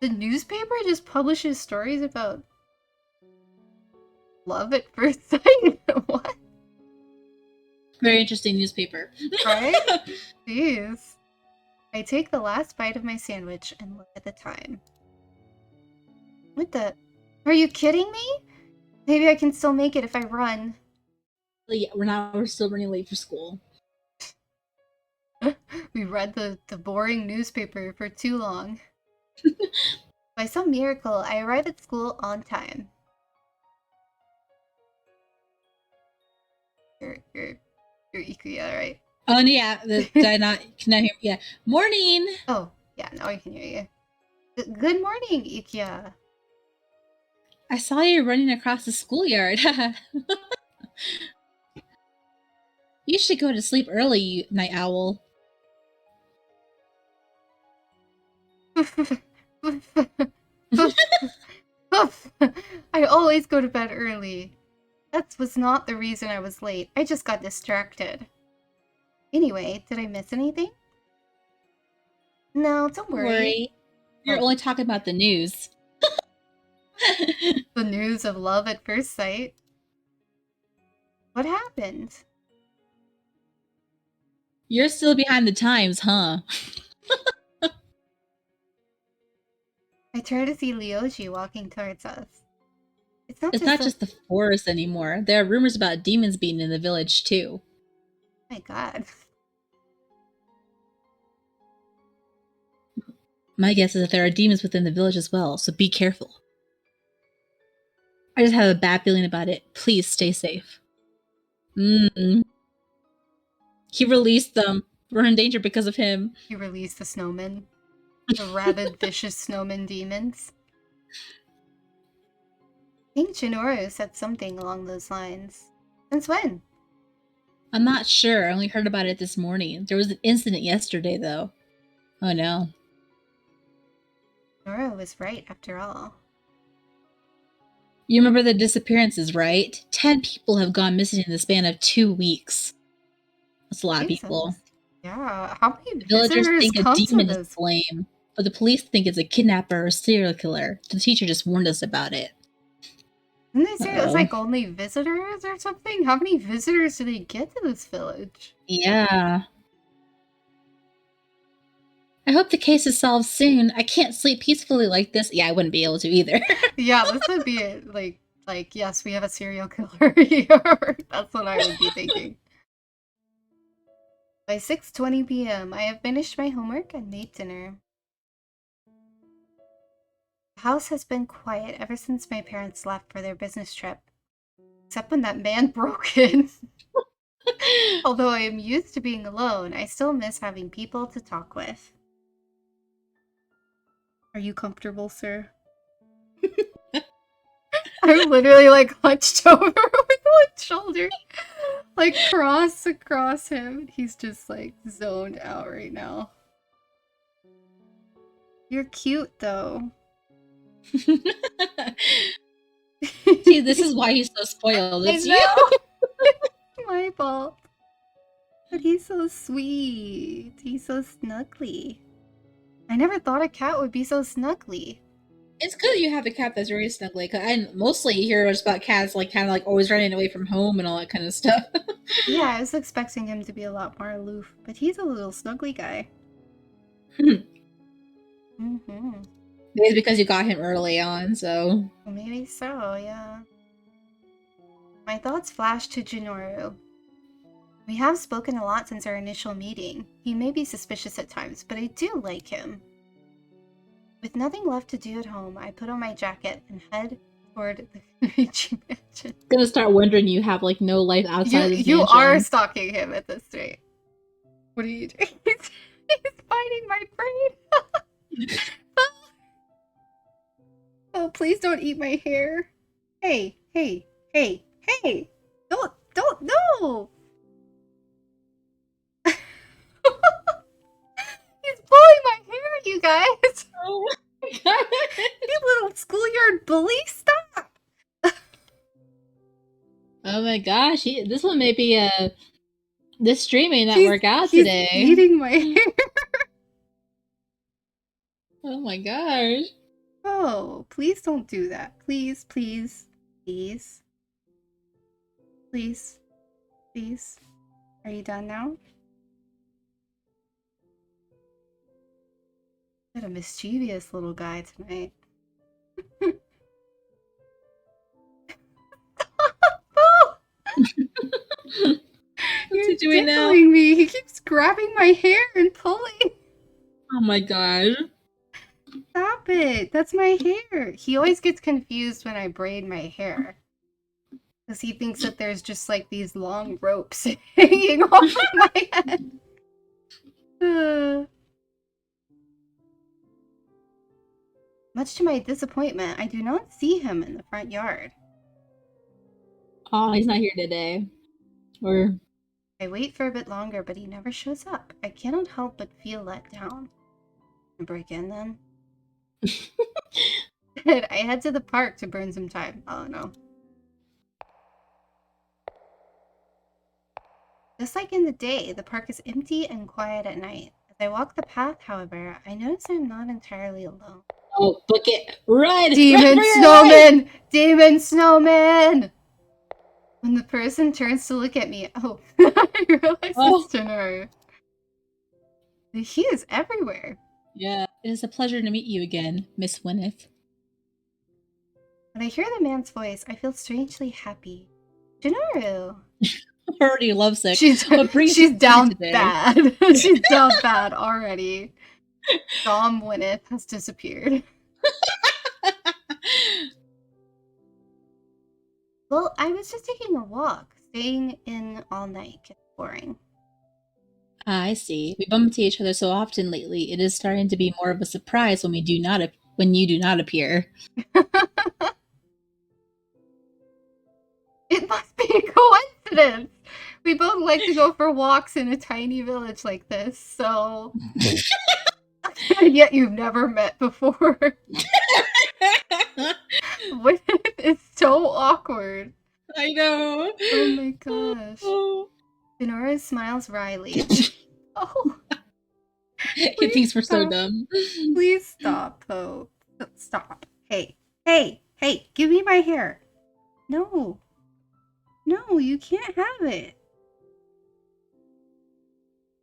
the newspaper just publishes stories about love at first sight. What? Very interesting newspaper. Right? Jeez. I take the last bite of my sandwich and look at the time. What the? Are you kidding me? Maybe I can still make it if I run. Yeah, we're still running late for school. We read the boring newspaper for too long. By some miracle, I arrive at school on time. You're Ikuya, right? Oh, yeah. Did I not? Can I hear? Yeah. Morning. Oh, yeah. Now I can hear you. Good morning, Ikuya. I saw you running across the schoolyard. You should go to sleep early, you night owl. I always go to bed early. That was not the reason I was late. I just got distracted. Anyway, did I miss anything? No, don't worry. You're only talking about the news. The news of love at first sight. What happened? You're still behind the times, huh? I turn to see Ryoji walking towards us. It's not just the forest anymore. There are rumors about demons being in the village, too. My god. My guess is that there are demons within the village as well, so be careful. I just have a bad feeling about it. Please stay safe. He released them. We're in danger because of him. He released the snowmen. The rabid, vicious snowman demons. think Chinoru said something along those lines. Since when? I'm not sure. I only heard about it this morning. There was an incident yesterday, though. Oh no. Chinoru was right after all. You remember the disappearances, right? 10 people have gone missing in the span of 2 weeks. That's a lot of people. Yeah, how many The villagers visitors think a come to demon is this? to blame, but the police think it's a kidnapper or serial killer. The teacher just warned us about it. Didn't they say it was Uh-oh. like only visitors or something? How many visitors do they get to this village? Yeah. I hope the case is solved soon. I can't sleep peacefully like this. Yeah, I wouldn't be able to either. Yeah, this would be it. Like, yes, we have a serial killer here. That's what I would be thinking. By 6:20 p.m., I have finished my homework and made dinner. The house has been quiet ever since my parents left for their business trip. Except when that man broke in. Although I am used to being alone, I still miss having people to talk with. Are you comfortable, sir? I'm literally like hunched over with one shoulder, like cross across him. He's just like zoned out right now. You're cute though. See, this is why he's so spoiled. It's you. My fault. But he's so sweet. He's so snuggly. I never thought a cat would be so snuggly. It's good you have a cat that's very snuggly. Cause I mostly hear just about cats like kind of like always running away from home and all that kind of stuff. Yeah, I was expecting him to be a lot more aloof, but he's a little snuggly guy. Mm-hmm. Maybe it's because you got him early on, so. Well, maybe so, yeah. My thoughts flash to Jinoru. We have spoken a lot since our initial meeting. He may be suspicious at times, but I do like him. With nothing left to do at home, I put on my jacket and head toward the Kunichi mansion. I'm gonna start wondering you have like no life outside of this You mansion. are stalking him at this rate. What are you doing? He's biting my brain. Oh, please don't eat my hair. Hey, hey, hey, hey! Don't, no! He's pulling my hair, you guys! Oh my god! You little schoolyard bully, stop! Oh my gosh, this one may be this stream may not work out he's today. Eating my hair. Oh my gosh. Oh, please don't do that. Please, please, please. Please. Please. Are you done now? Got a mischievous little guy tonight. What's he doing now? Me. He keeps grabbing my hair and pulling. Oh my god. Stop it. That's my hair. He always gets confused when I braid my hair. Because he thinks that there's just like these long ropes hanging off my head. Much to my disappointment, I do not see him in the front yard. Oh, he's not here today. Or I wait for a bit longer, but he never shows up. I cannot help but feel let down. I break in then. I head to the park to burn some time. Oh no. Just like in the day, the park is empty and quiet at night. As I walk the path, however, I notice I'm not entirely alone. oh, book it. Run! Demon snowman! Demon snowman! When the person turns to look at me, oh, I realize it's Jinoru. He is everywhere. Yeah, it is a pleasure to meet you again, Miss Winnith. When I hear the man's voice, I feel strangely happy. Jinoru! Already lovesick. She's down bad. She's down bad already. Dom Winnith has disappeared. Well, I was just taking a walk. Staying in all night gets boring. I see. We bump into each other so often lately. It is starting to be more of a surprise when you do not appear. coincidence. We both like to go for walks in a tiny village like this, so... And yet you've never met before. It's so awkward. I know. Oh my gosh. Denora smiles wryly. Oh. He thinks we're so dumb. Please stop, Poe. Stop. Hey, give me my hair. No. No, you can't have it.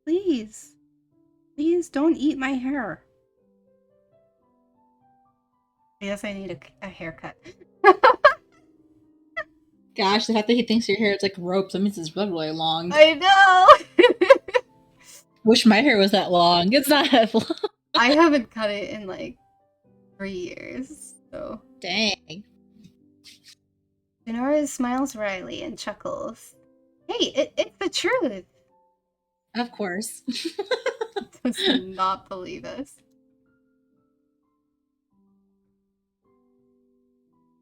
Please. Please don't eat my hair. I guess I need a haircut. Gosh, the fact that he thinks your hair is like ropes, that means it's really, really long. I know! Wish my hair was that long. It's not that long. I haven't cut it in like 3 years, so... Dang. Denora smiles wryly and chuckles. Hey, it's the truth! Of course. Does not believe us.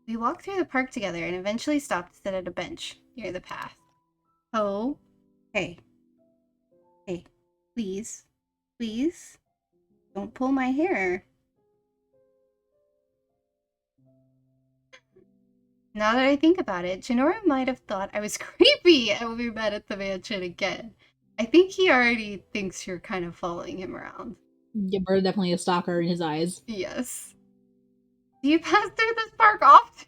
We walked through the park together and eventually stopped to sit at a bench near the path. Oh, hey. Hey, please, don't pull my hair. Now that I think about it, Genora might have thought I was creepy when we met at the mansion again. I think he already thinks you're kind of following him around. Yeah, we're definitely a stalker in his eyes. Yes. Do you pass through this park often?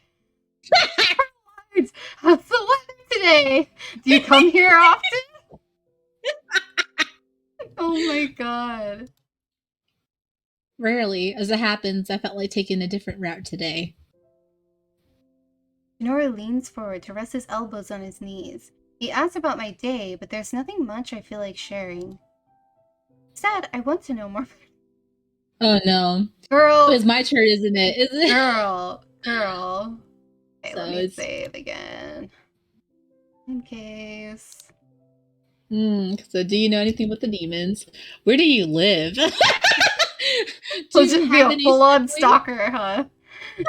How's the weather today? Do you come here often? Oh my god. Rarely. As it happens, I felt like taking a different route today. Nora leans forward to rest his elbows on his knees. He asks about my day, but there's nothing much I feel like sharing. Instead, I want to know more. Oh no. Girl. It's my turn, isn't it? Is it? Girl. Okay, So let me save again. In case. So do you know anything about the demons? Where do you live? We'll just be a full-on stalker, huh? Do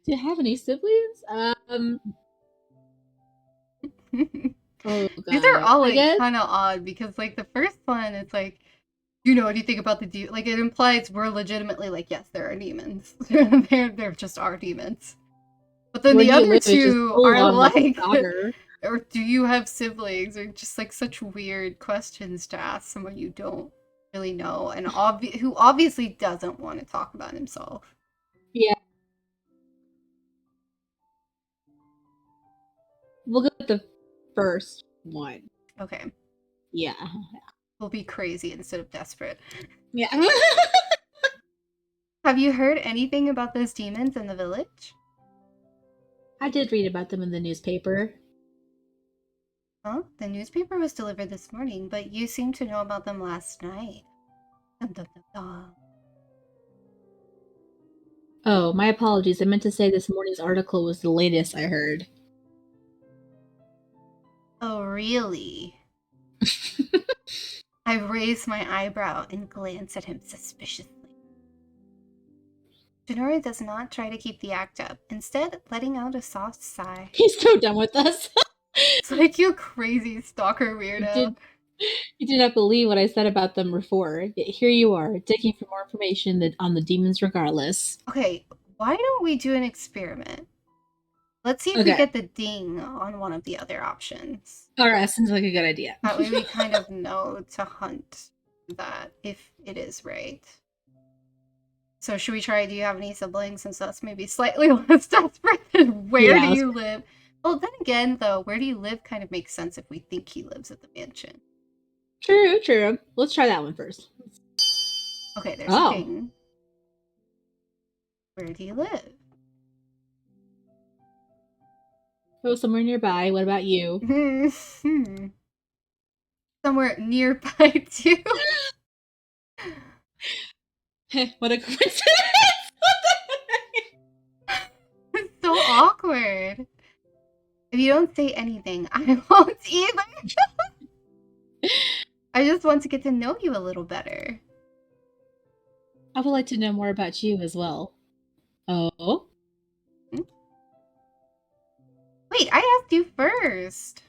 you have any siblings? Oh god. These are all like kind of odd because like the first one, it's like, you know anything about the like it implies we're legitimately like, yes, there are demons. there just are demons. But then the other two are like, or do you have siblings? Or just like such weird questions to ask someone you don't really know and who obviously doesn't want to talk about himself. Yeah. We'll go with the first one. Okay. Yeah. We'll be crazy instead of desperate. Yeah. Have you heard anything about those demons in the village? I did read about them in the newspaper. Huh? The newspaper was delivered this morning, but you seemed to know about them last night. Dun, dun, dun, dun. Oh, my apologies. I meant to say this morning's article was the latest I heard. Oh, really? I raise my eyebrow and glance at him suspiciously. Genora does not try to keep the act up, instead letting out a soft sigh. He's so done with us. It's like you crazy stalker weirdo. You did not believe what I said about them before, yet here you are, digging for more information on the demons regardless. Okay, why don't we do an experiment? Let's see if we get the ding on one of the other options. Alright, seems like a good idea. That way we kind of know to hunt that if it is right. So should we try, do you have any siblings, since that's maybe slightly less desperate than where do you live? Well, then again, though, where do you live kind of makes sense if we think he lives at the mansion. True. Let's try that one first. Okay, there's a ding. Where do you live? Oh, somewhere nearby. What about you? Somewhere nearby, too. What a coincidence! It's so awkward. If you don't say anything, I won't either. I just want to get to know you a little better. I would like to know more about you as well. Oh? Wait, I asked you first.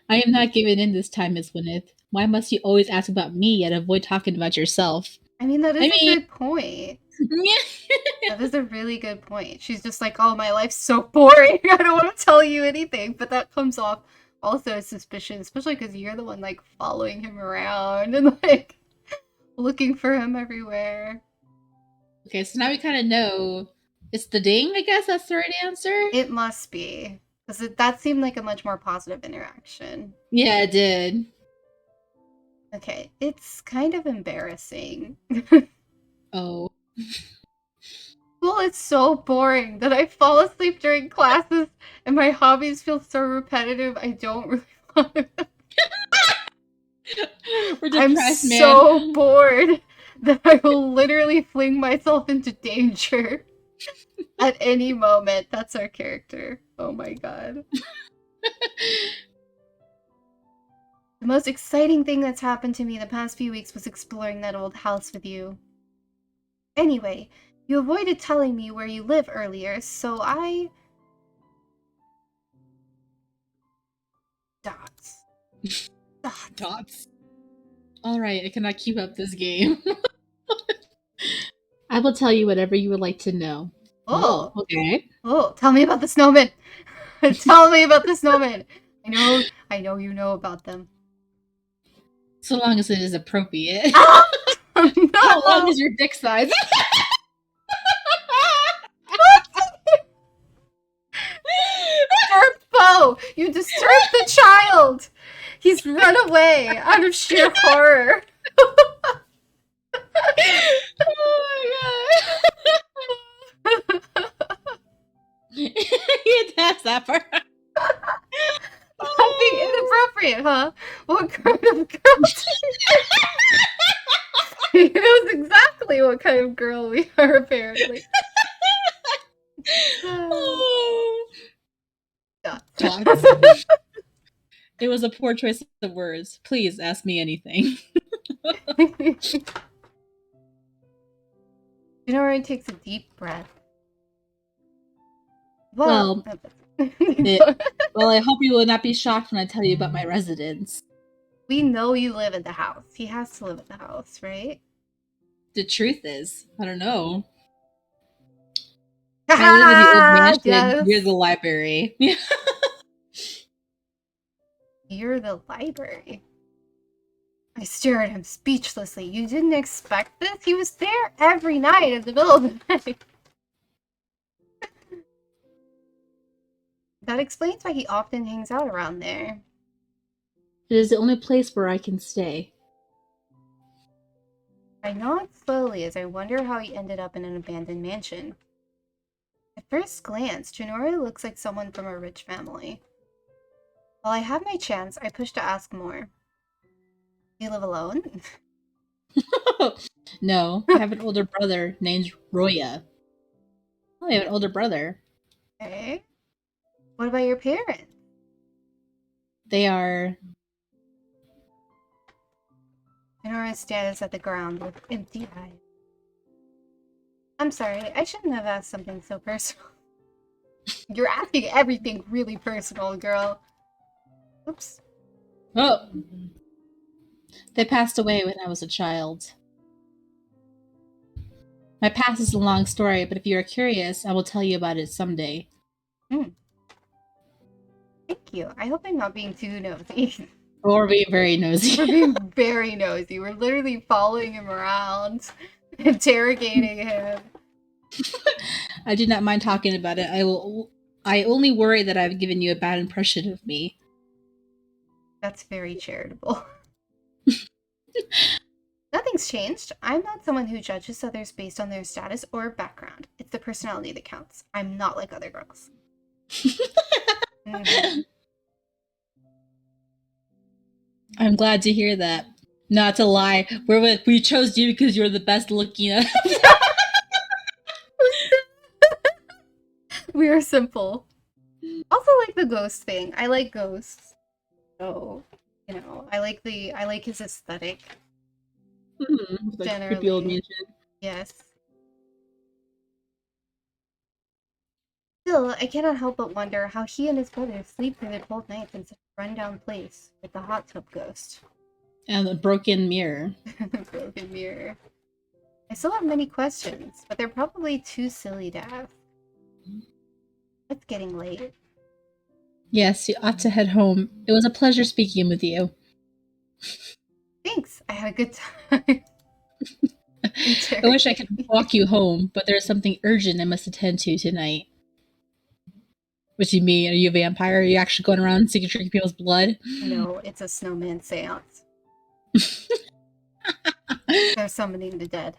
I am not giving in this time, Miss Winnith. Why must you always ask about me yet avoid talking about yourself? I mean, that is I a mean, good point. That is a really good point. She's just like, oh, my life's so boring. I don't want to tell you anything. But that comes off also as suspicious, especially because you're the one, like, following him around and, like, looking for him everywhere. Okay, so now we kind of know it's the ding, I guess that's the right answer. It must be. Because that seemed like a much more positive interaction. Yeah, it did. Okay, it's kind of embarrassing. Oh. School is so boring that I fall asleep during classes and my hobbies feel so repetitive I don't really want to. We're depressed, I'm man. so bored that I will literally fling myself into danger at any moment. That's our character. Oh my god. The most exciting thing that's happened to me the past few weeks was exploring that old house with you. Anyway, you avoided telling me where you live earlier, so I... Dots. Dots. Alright, I cannot keep up this game. I will tell you whatever you would like to know. Oh, okay. Oh, tell me about the snowmen. Tell me about the snowmen. I know you know about them. So long as it is appropriate. Ah! No! How long is your dick size? Disturbed foe! You disturbed the child! He's run away out of sheer horror. Oh my god. You that's that part. Not being inappropriate, huh? What kind of girl? He knows exactly what kind of girl we are, apparently. Dots. It was a poor choice of words. Please ask me anything. Jinori takes a deep breath. Well, I hope you will not be shocked when I tell you about my residence. We know you live at the house. He has to live at the house, right? The truth is, I don't know. I live in the old mansion near the library. Near the library? I stare at him speechlessly. You didn't expect this? He was there every night in the middle of the night. That explains why he often hangs out around there. It is the only place where I can stay. I nod slowly as I wonder how he ended up in an abandoned mansion. At first glance, Jinori looks like someone from a rich family. While I have my chance, I push to ask more. Do you live alone? No, I have an older brother named Roya. Oh, I have an older brother. Okay. What about your parents? They are... Jinori stares at the ground with empty eyes. I'm sorry, I shouldn't have asked something so personal. You're asking everything really personal, girl. Oops. Oh! They passed away when I was a child. My past is a long story, but if you are curious, I will tell you about it someday. Thank you. I hope I'm not being too nosy. Or being very nosy. We're being very nosy. We're literally following him around, interrogating him. I do not mind talking about it. I only worry that I've given you a bad impression of me. That's very charitable. Nothing's changed. I'm not someone who judges others based on their status or background. It's the personality that counts. I'm not like other girls. I'm glad to hear that. Not to lie, we chose you because you're the best looking. We are simple. Also like the ghost thing. I like ghosts. So, you know, I like his aesthetic. Like creepy old mansion. Yes. Still, I cannot help but wonder how he and his brother sleep through the cold nights in such a rundown place with the hot tub ghost. And the broken mirror. The broken mirror. I still have many questions, but they're probably too silly to ask. It's getting late. Yes, you ought to head home. It was a pleasure speaking with you. Thanks, I had a good time. I wish I could walk you home, but there's something urgent I must attend to tonight. What do you mean? Are you a vampire? Are you actually going around seeking drinking people's blood? No, it's a snowman seance. They're summoning the dead.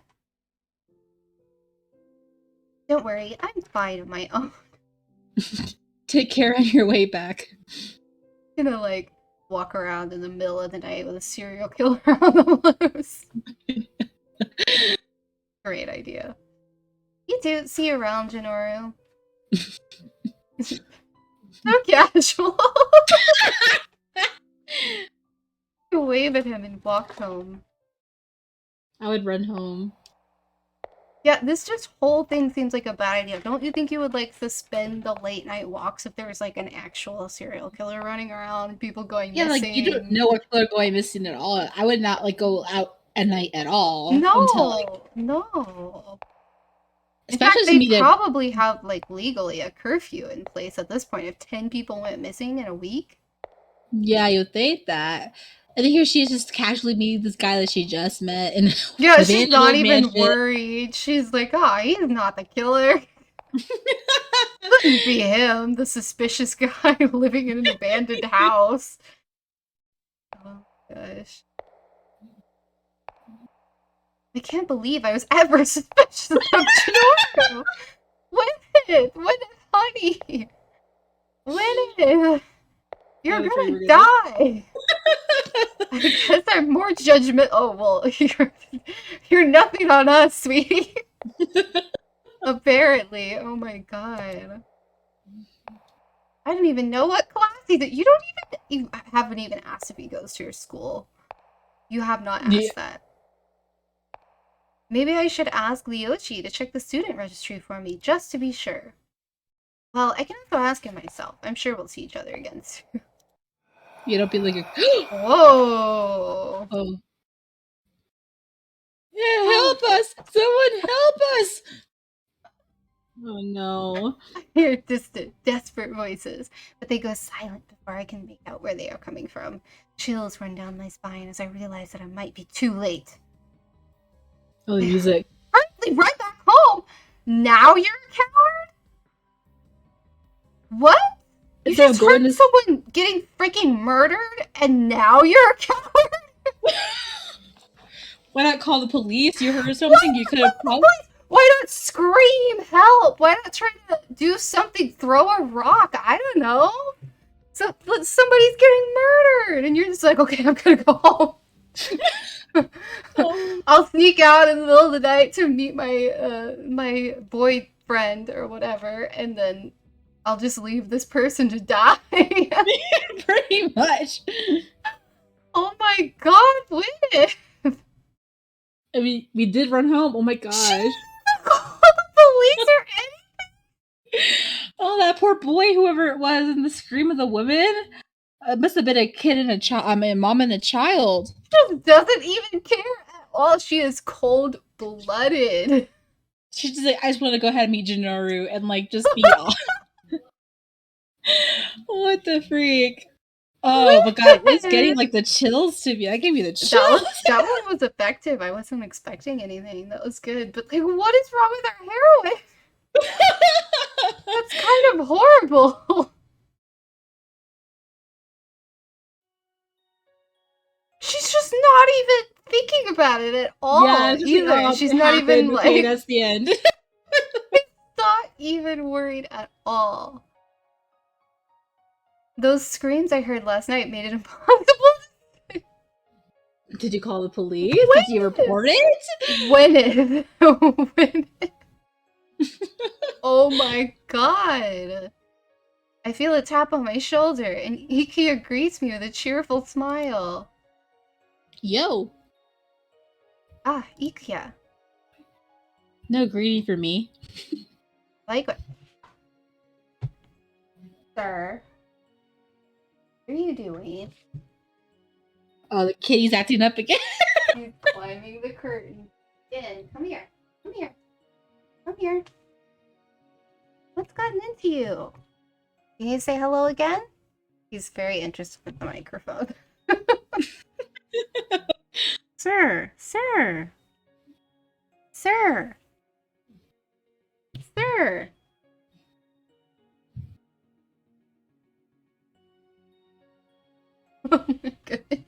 Don't worry, I'm fine on my own. Take care on your way back. Gonna, like, walk around in the middle of the night with a serial killer on the loose. Great idea. You too. See you around, Jinoru. So casual. You wave at him and walk home. I would run home. Yeah, this just whole thing seems like a bad idea. Don't you think you would, like, suspend the late night walks if there was, like, an actual serial killer running around and people going missing? Yeah, like, you don't know if people are going missing at all. I would not, like, go out at night at all. No, until, like, no. In especially fact, they probably have, like, legally a curfew in place at this point if 10 people went missing in a week. Yeah, you'd think that. And then here she is just casually meeting this guy that she just met. And yeah, she's not even worried. She's like, oh, he's not the killer. Couldn't be him, the suspicious guy living in an abandoned house. Oh, gosh. I can't believe I was ever suspicious of Jinoru. Winnith, honey. Winnith. You're gonna die. I guess I'm more judgment. Oh well, you're nothing on us, sweetie. Apparently. Oh my god. I don't even know what class he's in. You haven't even asked if he goes to your school. You have not asked that. Maybe I should ask Ryochi to check the student registry for me, just to be sure. Well, I can also ask him myself. I'm sure we'll see each other again soon. You don't be like a whoa! Oh. Yeah, help us! Someone help us! Oh no. I hear distant, desperate voices, but they go silent before I can make out where they are coming from. Chills run down my spine as I realize that I might be too late. Oh, the music. Hurry, right back home! Now you're a coward? What? You just heard someone getting freaking murdered, and now you're a coward? Why not call the police? You heard something you could have called? Why not scream help? Why not try to do something? Throw a rock? I don't know. So somebody's getting murdered, and you're just like, okay, I'm gonna go home. I'll sneak out in the middle of the night to meet my my boyfriend or whatever, and then I'll just leave this person to die. Pretty much. Oh my god, Winnith! I mean, we did run home. Oh my gosh. She didn't call the police or anything. Oh, that poor boy, whoever it was, and the scream of the woman. It must have been a kid and a child. I mean, a mom and a child. She just doesn't even care at all. She is cold-blooded. She's just like, I just want to go ahead and meet Jinoru and like just be off. What the freak? Oh my god, it's getting like the chills to me. I gave you the chills. That one was effective. I wasn't expecting anything. That was good. But like, what is wrong with her heroin? That's kind of horrible. She's just not even thinking about it at all. Yeah, either. She's not even like. Okay, that's the end. Not even worried at all. Those screams I heard last night made it impossible. Did you call the police? Did you report it? Winnith. Oh my god. I feel a tap on my shoulder, and Ikia greets me with a cheerful smile. Yo. Ah, Ikia. No greeting for me. Like what? Sir, what are you doing? Oh, the kitty's acting up again. He's climbing the curtain. In. Come here. Come here. Come here. What's gotten into you? Can you say hello again? He's very interested in the microphone. Sir, sir, sir, sir. Oh my goodness.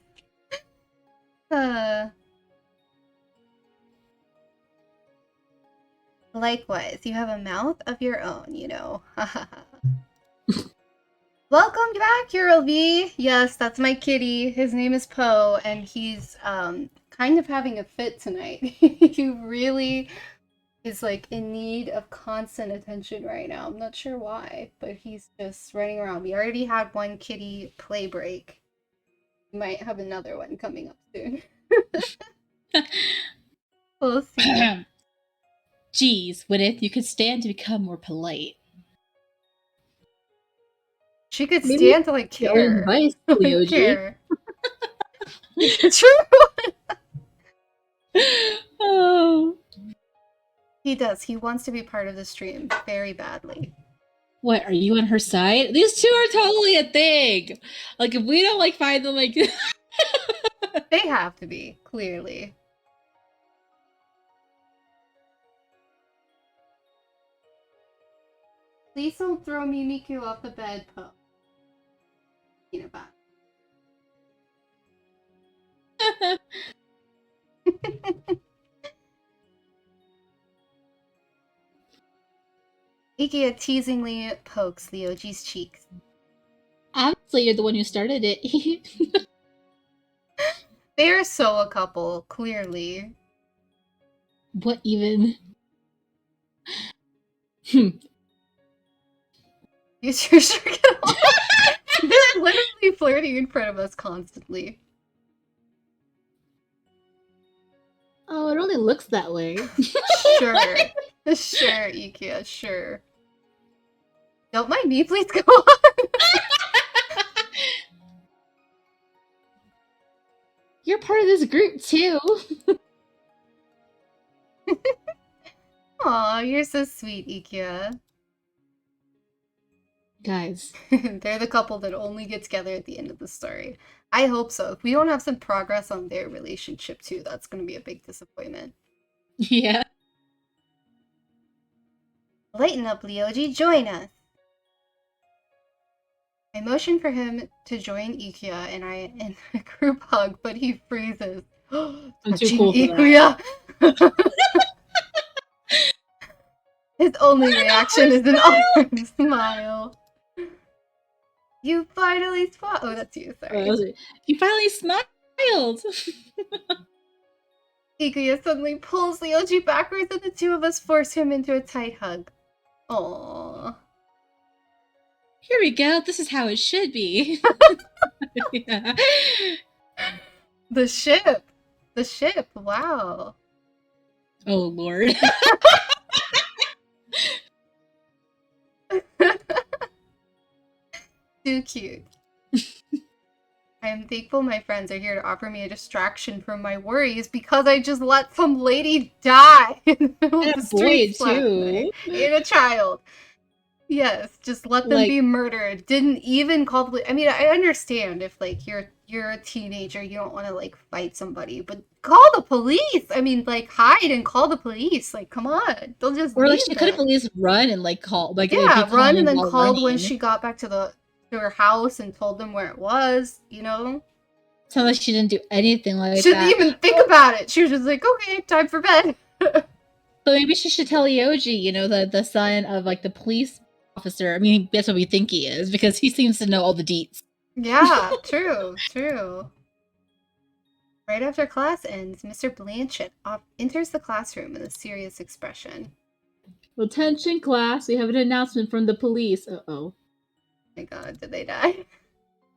Likewise, you have a mouth of your own, you know. Welcome back, Eurov. Yes, that's my kitty. His name is Poe, and he's kind of having a fit tonight. He really is like in need of constant attention right now. I'm not sure why, but he's just running around. We already had one kitty play break. We might have another one coming up soon. We'll see. Geez, Winnith, you could stand to become more polite. She could Maybe stand to like care. Advice, Leoji. True. Oh. He does. He wants to be part of the stream very badly. What, are you on her side? These two are totally a thing. Like, if we don't, like, find them, like... They have to be, clearly. Please don't throw Mimikyu off the bed, Poe. Peanut butter. Ikia teasingly pokes Leoji's cheeks. Obviously, you're the one who started it. They are so a couple, clearly. What even? You two sure get along. They're literally flirting in front of us constantly. Oh, it only looks that way. Sure. Sure, Ikia, sure. Don't mind me, please go on. You're part of this group, too. Aw, you're so sweet, Ikia. Guys. They're the couple that only get together at the end of the story. I hope so. If we don't have some progress on their relationship, too, that's going to be a big disappointment. Yeah. Lighten up, Leoji. Join us. I motion for him to join Ikia and I in a group hug, but he freezes. I'm too cool for Ikia. His only reaction is an awkward smile. You finally smiled. Oh, that's you. Sorry. You finally smiled. Ikuya suddenly pulls Leoji backwards, and the two of us force him into a tight hug. Aww. Here we go. This is how it should be. Yeah. The ship. The ship. Wow. Oh, Lord. Too cute. I am thankful my friends are here to offer me a distraction from my worries because I just let some lady die in the middle of the streets last night. And a child. Yes, just let them be murdered. Didn't even call the police. I mean, I understand if like you're a teenager, you don't want to like fight somebody, but call the police. I mean, like hide and call the police. Like, come on, they'll just. Or like she could have at least run and like call. Like run and then called when she got back to her house and told them where it was. You know. Sounds like she didn't do anything like that. She didn't even think about it. She was just like, okay, time for bed. So maybe she should tell Yoji, you know, the son of like the police officer. I mean, that's what we think he is because he seems to know all the deets. Yeah, true. Right after class ends, Mr. Blanchett enters the classroom with a serious expression. Attention, class. We have an announcement from the police. Uh-oh. Oh my god, did they die?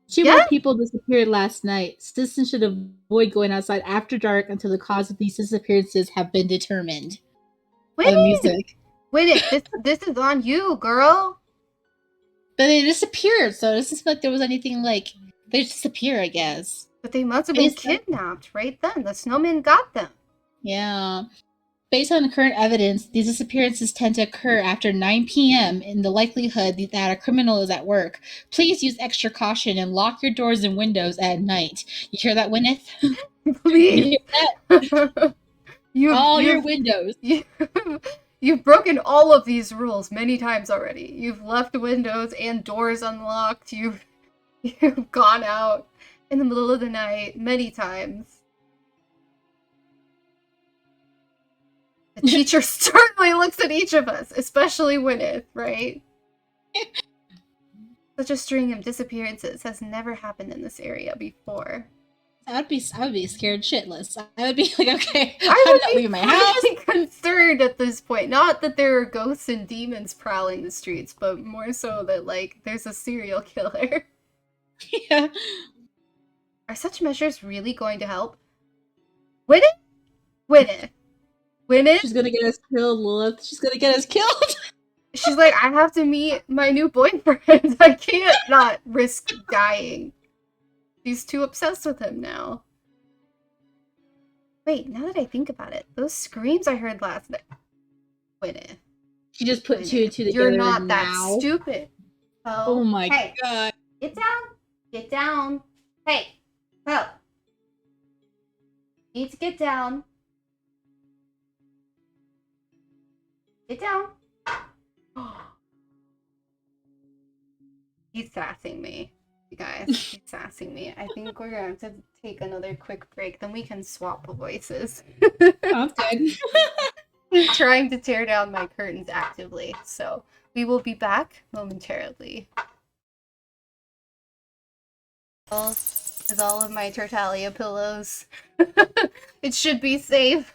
2 more people disappeared last night. Citizens should avoid going outside after dark until the cause of these disappearances have been determined. Wait, music. Wait, this is on you, girl. But they disappeared, so it doesn't feel like there was anything like... They just disappear, I guess. But they must have been kidnapped right then. The snowman got them. Yeah. Based on current evidence, these disappearances tend to occur after 9 p.m. in the likelihood that a criminal is at work. Please use extra caution and lock your doors and windows at night. You hear that, Winnith? Please. You hear that? Your windows. You've broken all of these rules many times already. You've left windows and doors unlocked. You've gone out in the middle of the night many times. The teacher certainly looks at each of us, especially Winnith, right? Such a string of disappearances has never happened in this area before. I would be scared shitless. I would be like, okay, I I'm would not be leaving my house. concerned at this point. Not that there are ghosts and demons prowling the streets, but more so that, like, there's a serial killer. Yeah. Are such measures really going to help? Winnith? Winnith? Winnith? She's gonna get us killed, Lillith. She's gonna get us killed. She's like, I have to meet my new boyfriend. I can't not risk dying. She's too obsessed with him now. Wait, now that I think about it, those screams I heard last night. Winnith. She just put two and two together. You're not that stupid. Oh my god. Get down. Get down. Hey. Oh. Need to get down. Get down. He's sassing me, you guys. He's sassing me. I think we're going to have to take another quick break. Then we can swap voices. Sounds good. He's trying to tear down my curtains actively. So we will be back momentarily. With all of my Tertalia pillows. It should be safe.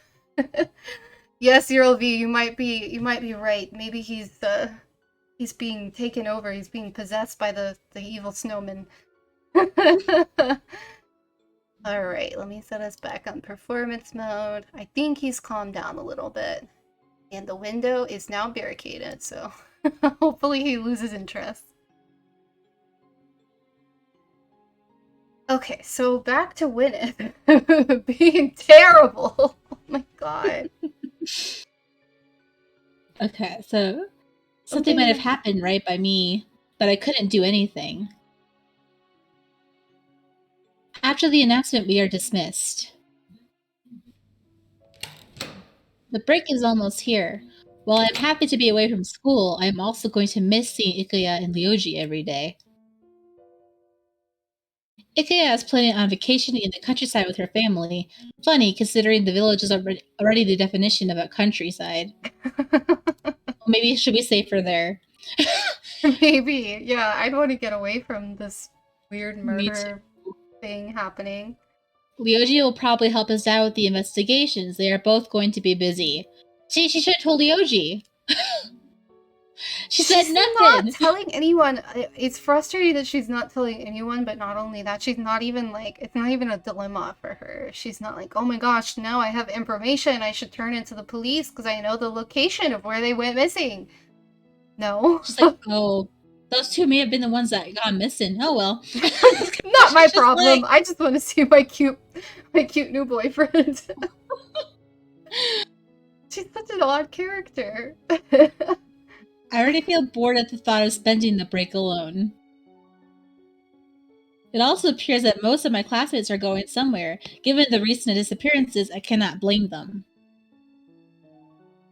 Yes, Earl V, you might be right. Maybe he's being taken over. He's being possessed by the evil snowman. Alright, let me set us back on performance mode. I think he's calmed down a little bit. And the window is now barricaded, so hopefully he loses interest. Okay, so back to Winnith being terrible. Oh my god. Okay, so something might have happened right by me, but I couldn't do anything. After the announcement, we are dismissed. The break is almost here. While I'm happy to be away from school, I am also going to miss seeing Ikuya and Ryoji every day. Ikuya is planning on vacationing in the countryside with her family. Funny, considering the village is already the definition of a countryside. Maybe should be safer there. Maybe, yeah. I'd want to get away from this weird murder thing happening. Ryoji will probably help us out with the investigations. They are both going to be busy. She should have told Ryoji. She's said nothing. Not telling anyone. It's frustrating that she's not telling anyone, but not only that, she's not even like, it's not even a dilemma for her. She's not like, oh my gosh, now I have information. I should turn into the police because I know the location of where they went missing. No. She's like, oh, those two may have been the ones that got missing. Oh well. Not my problem. Like... I just want to see my cute new boyfriend. She's such an odd character. I already feel bored at the thought of spending the break alone. It also appears that most of my classmates are going somewhere. Given the recent disappearances, I cannot blame them.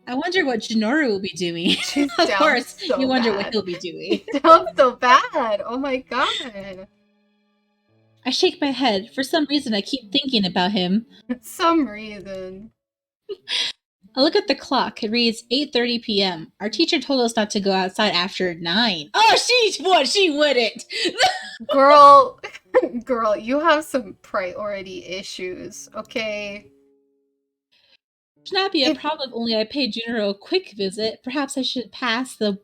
I wonder what Jinoru will be doing. Of course, so you wonder what he'll be doing. It sounds so bad. Oh my god. I shake my head. For some reason, I keep thinking about him. Some reason. I look at the clock. It reads 8:30 p.m. Our teacher told us not to go outside after 9. Oh, she wouldn't. Girl, you have some priority issues, okay? Should not be a problem if only I paid Juniro a quick visit. Perhaps I should pass the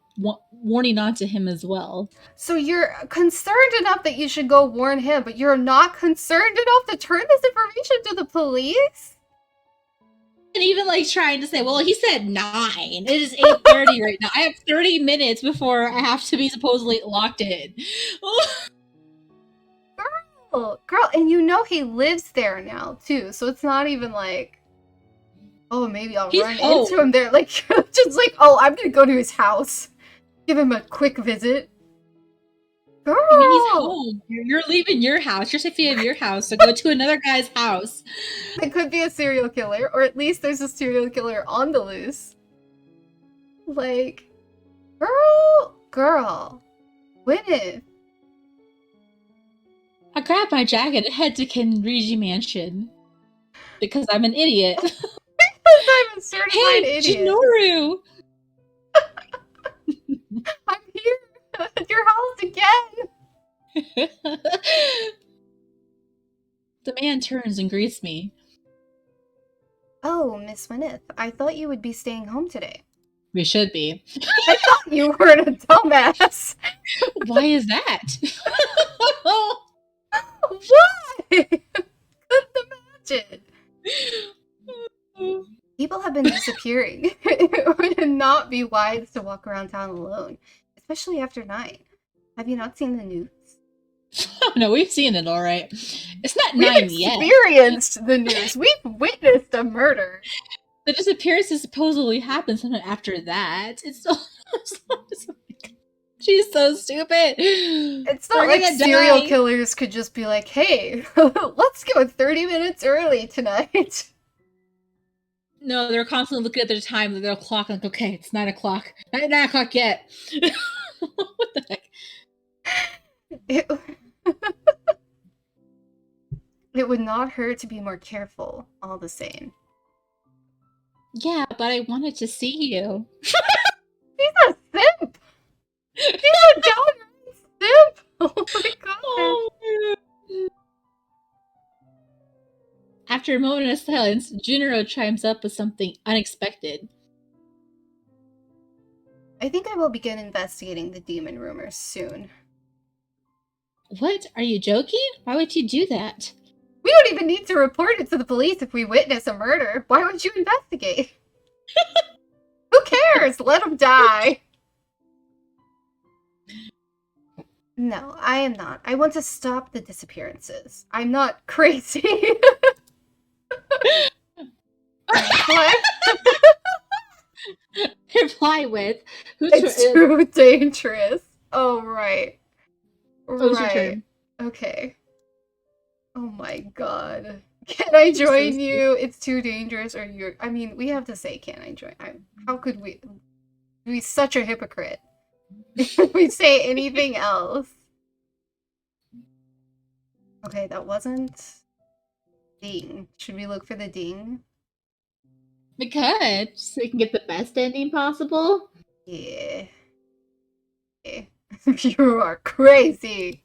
warning on to him as well. So you're concerned enough that you should go warn him, but you're not concerned enough to turn this information to the police? even like trying to say, well, he said 9. It is 8:30 right now. I have 30 minutes before I have to be supposedly locked in. Girl, and you know he lives there now too, so it's not even like, oh, maybe I'll run into him there. Like, just like, oh, I'm gonna go to his house, give him a quick visit. Girl, I mean, he's home. You're leaving your house. You're safety of your house, so go to another guy's house. It could be a serial killer, or at least there's a serial killer on the loose. Like, girl, Winnith. I grabbed my jacket and head to Kenriji Mansion because I'm an idiot. Because I'm a certified idiot. Jinoru! I'm here at your house again. The man turns and greets me. Oh, Miss Winnith, I thought you would be staying home today. We should be. I thought you were a dumbass. Why is that? Why? Couldn't imagine. People have been disappearing. It would not be wise to walk around town alone, especially after 9. Have you not seen the news? Oh, no, we've seen it, all right. It's not We've 9 yet. We've experienced the news. We've witnessed a murder. The disappearances supposedly happened sometime after that. It's so... She's so stupid. It's not like serial killers could just be like, hey, let's go 30 minutes early tonight. No, they're constantly looking at their time, their clock, like, okay, it's 9 o'clock. Not 9 o'clock yet. What the heck? It would not hurt to be more careful, all the same. Yeah, but I wanted to see you. He's a simp! He's a downright simp! Oh my god! Oh, man. After a moment of silence, Juniro chimes up with something unexpected. I think I will begin investigating the demon rumors soon. What? Are you joking? Why would you do that? We don't even need to report it to the police if we witness a murder. Why would you investigate? Who cares? Let him die. No, I am not. I want to stop the disappearances. I'm not crazy. What? Reply with, it's too dangerous. Oh, right. Right. Okay. Oh my god. Can I join you? It's too dangerous, or you're... I mean, we have to say, can I join? How could we... We're such a hypocrite. If we say anything else. Okay, that wasn't... Ding. Should we look for the ding? We could, so we can get the best ending possible. Yeah. Okay. You are crazy!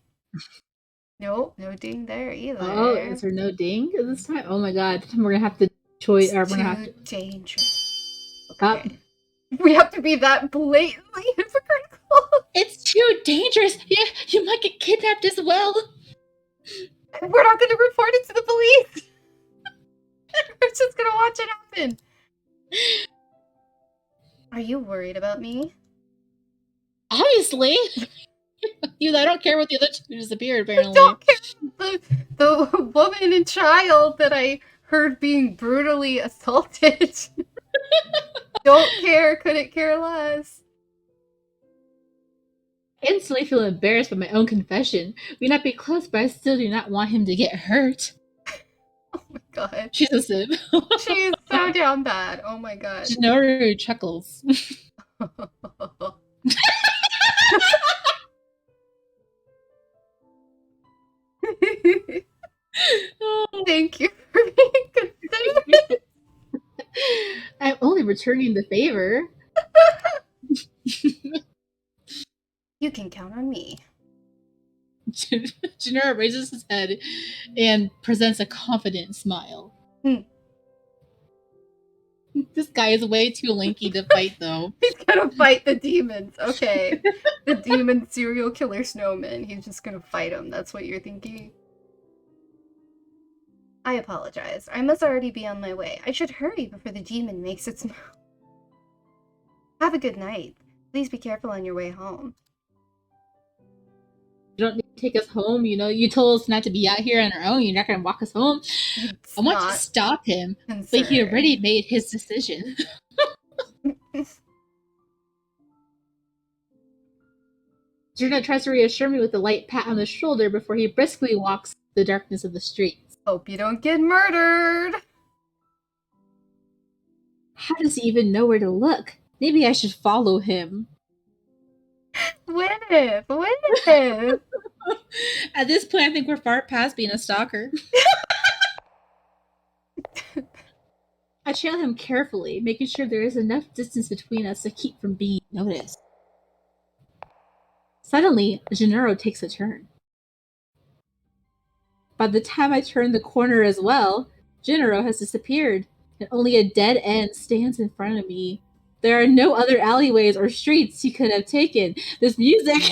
Nope, no ding there either. Oh, is there no ding this time? Oh my god, we're gonna have to choose. We're gonna have to... dangerous. Okay. We have to be that blatantly hypocritical. It's too dangerous. Yeah, you might get kidnapped as well. We're not gonna report it to the police. We're just gonna watch it happen. Are you worried about me? Obviously. I don't care what the other two disappeared, apparently. I don't care. The woman and child that I heard being brutally assaulted. Don't care, couldn't care less. I instantly feel embarrassed by my own confession. We may not be close, but I still do not want him to get hurt. Oh my god. She's a simp. She's so down bad. Oh my god. Jinoru chuckles. Thank you for being considerate. I'm only returning the favor. You can count on me. Jinoru raises his head and presents a confident smile. This guy is way too lanky to fight, though. He's gonna fight the demons. Okay. The demon serial killer snowman. He's just gonna fight him. That's what you're thinking? I apologize. I must already be on my way. I should hurry before the demon makes its move. Have a good night. Please be careful on your way home. You don't need to take us home. You know, you told us not to be out here on our own. You're not going to walk us home. It's I want to stop him, concerned. but he already made his decision. Juna tries to reassure me with a light pat on the shoulder before he briskly walks the darkness of the streets. Hope you don't get murdered. How does he even know where to look? Maybe I should follow him. Winnith! Winnith! At this point, I think we're far past being a stalker. I trail him carefully, making sure there is enough distance between us to keep from being noticed. Suddenly, Gennaro takes a turn. By the time I turn the corner as well, Gennaro has disappeared, and only a dead end stands in front of me. There are no other alleyways or streets he could have taken. This music...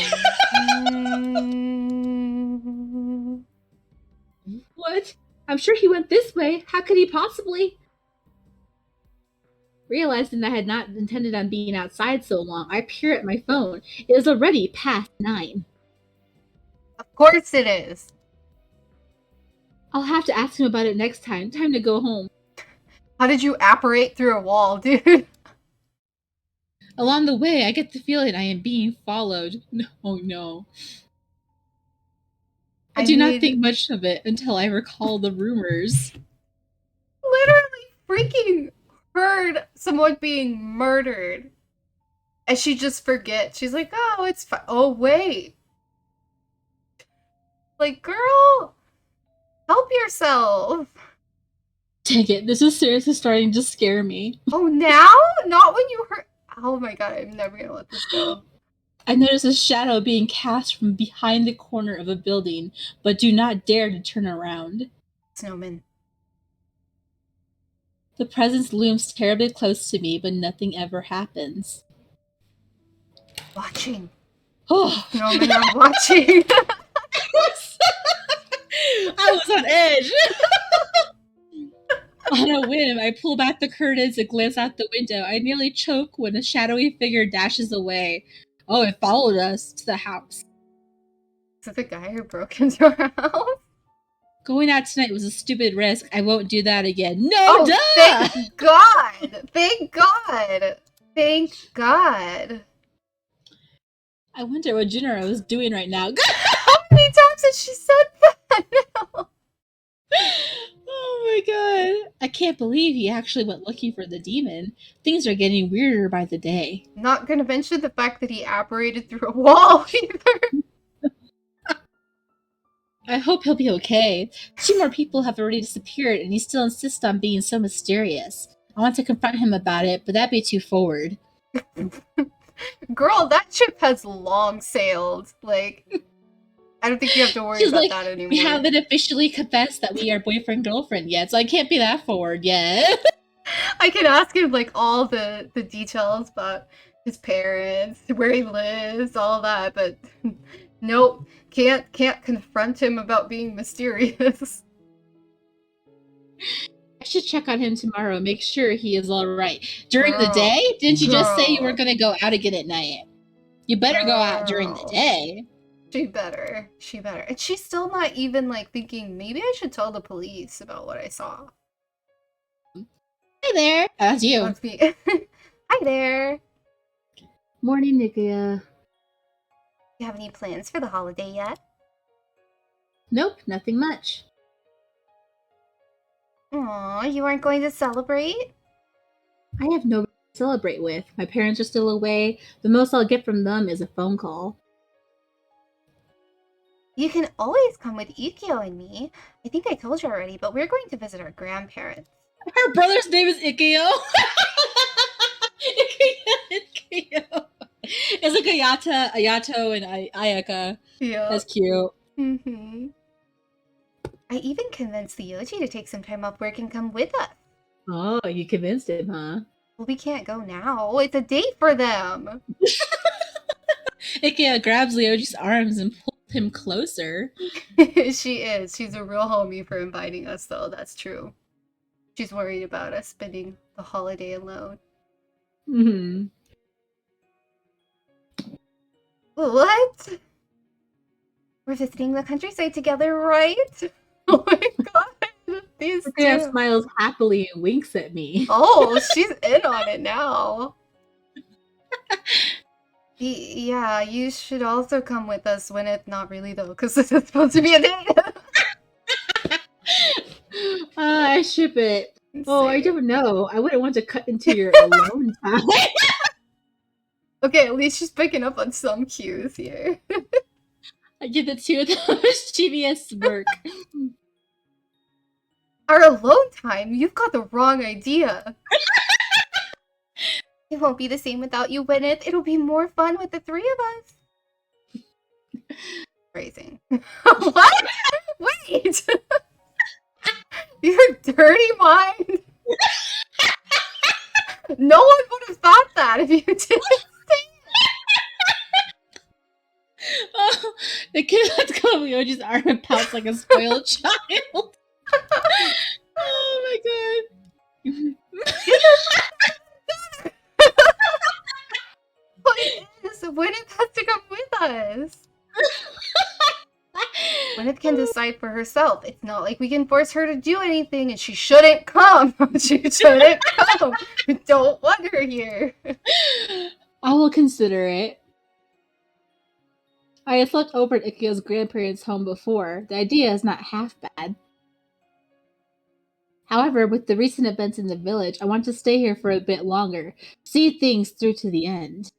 What? I'm sure he went this way. How could he possibly? Realizing I had not intended on being outside so long, I peer at my phone. It is already past 9. Of course it is. I'll have to ask him about it next time. Time to go home. How did you apparate through a wall, dude? Along the way, I get the feeling I am being followed. No. I do not think much of it until I recall the rumors. Literally freaking heard someone being murdered. And she just forgets. She's like, oh, it's fine. Oh, wait. Like, girl, help yourself. Dang it, this is seriously starting to scare me. Oh, now? Not when you heard... Oh my god, I'm never gonna let this go. I notice a shadow being cast from behind the corner of a building, but do not dare to turn around. Snowman. The presence looms terribly close to me, but nothing ever happens. Watching. Oh, Snowman, I'm watching. I was on edge. On a whim, I pull back the curtains and glance out the window. I nearly choke when a shadowy figure dashes away. Oh, it followed us to the house. Is it the guy who broke into our house? Going out tonight was a stupid risk. I won't do that again. No, oh, duh! Thank God! Thank God! Thank God! I wonder what Gennaro is doing right now. How many times has she said that now? Oh my god. I can't believe he actually went looking for the demon. Things are getting weirder by the day. Not gonna mention the fact that he apparated through a wall either. I hope he'll be okay. 2 more people have already disappeared and he still insists on being so mysterious. I want to confront him about it, but that'd be too forward. Girl, that ship has long sailed. Like, I don't think you have to worry about that anymore. We haven't officially confessed that we are boyfriend-girlfriend yet, so I can't be that forward yet. I can ask him, like, all the details about his parents, where he lives, all that, but nope, can't confront him about being mysterious. I should check on him tomorrow, make sure he is alright. During the day? Didn't you just say you were gonna go out again at night? You better go out during the day. She better. And she's still not even, like, thinking, maybe I should tell the police about what I saw. Hi there. That's you. That's me. Hi there. Morning, Nikia. You have any plans for the holiday yet? Nope, nothing much. Aw, you aren't going to celebrate? I have nobody to celebrate with. My parents are still away. The most I'll get from them is a phone call. You can always come with Ikkyo and me. I think I told you already, but we're going to visit our grandparents. Her brother's name is Ikkyo. Ikkyo. It's like Ayato, and Ayaka. Yeah. That's cute. Mm-hmm. I even convinced the Yoji to take some time off work and come with us. Oh, you convinced him, huh? Well, we can't go now. It's a date for them. Ikkyo grabs Ryoji's arms and pulls him closer. She is. She's a real homie for inviting us, though. That's true. She's worried about us spending the holiday alone. Mm-hmm. What? We're visiting the countryside together, right? Oh my god. These Graham two. smiles happily and winks at me. Oh, she's in on it now. Yeah, you should also come with us when it's not really, though, because this is supposed to be a date. I ship it. Oh, I don't know. I wouldn't want to cut into your alone time. Okay, at least she's picking up on some cues here. I give the two of them a mischievous smirk. Our alone time? You've got the wrong idea. It won't be the same without you, Winnith. It'll be more fun with the three of us. Phrasing. What? Wait! Your dirty mind! No one would have thought that if you didn't say it. Oh, the kid lets go of Yoji's arm and pouts like a spoiled child. Oh my god. Please, Winnith has to come with us. Winnith can decide for herself. It's not like we can force her to do anything, and she shouldn't come. She shouldn't come. We don't want her here. I will consider it. I had slept over at Ikio's grandparents' home before. The idea is not half bad. However, with the recent events in the village, I want to stay here for a bit longer. See things through to the end.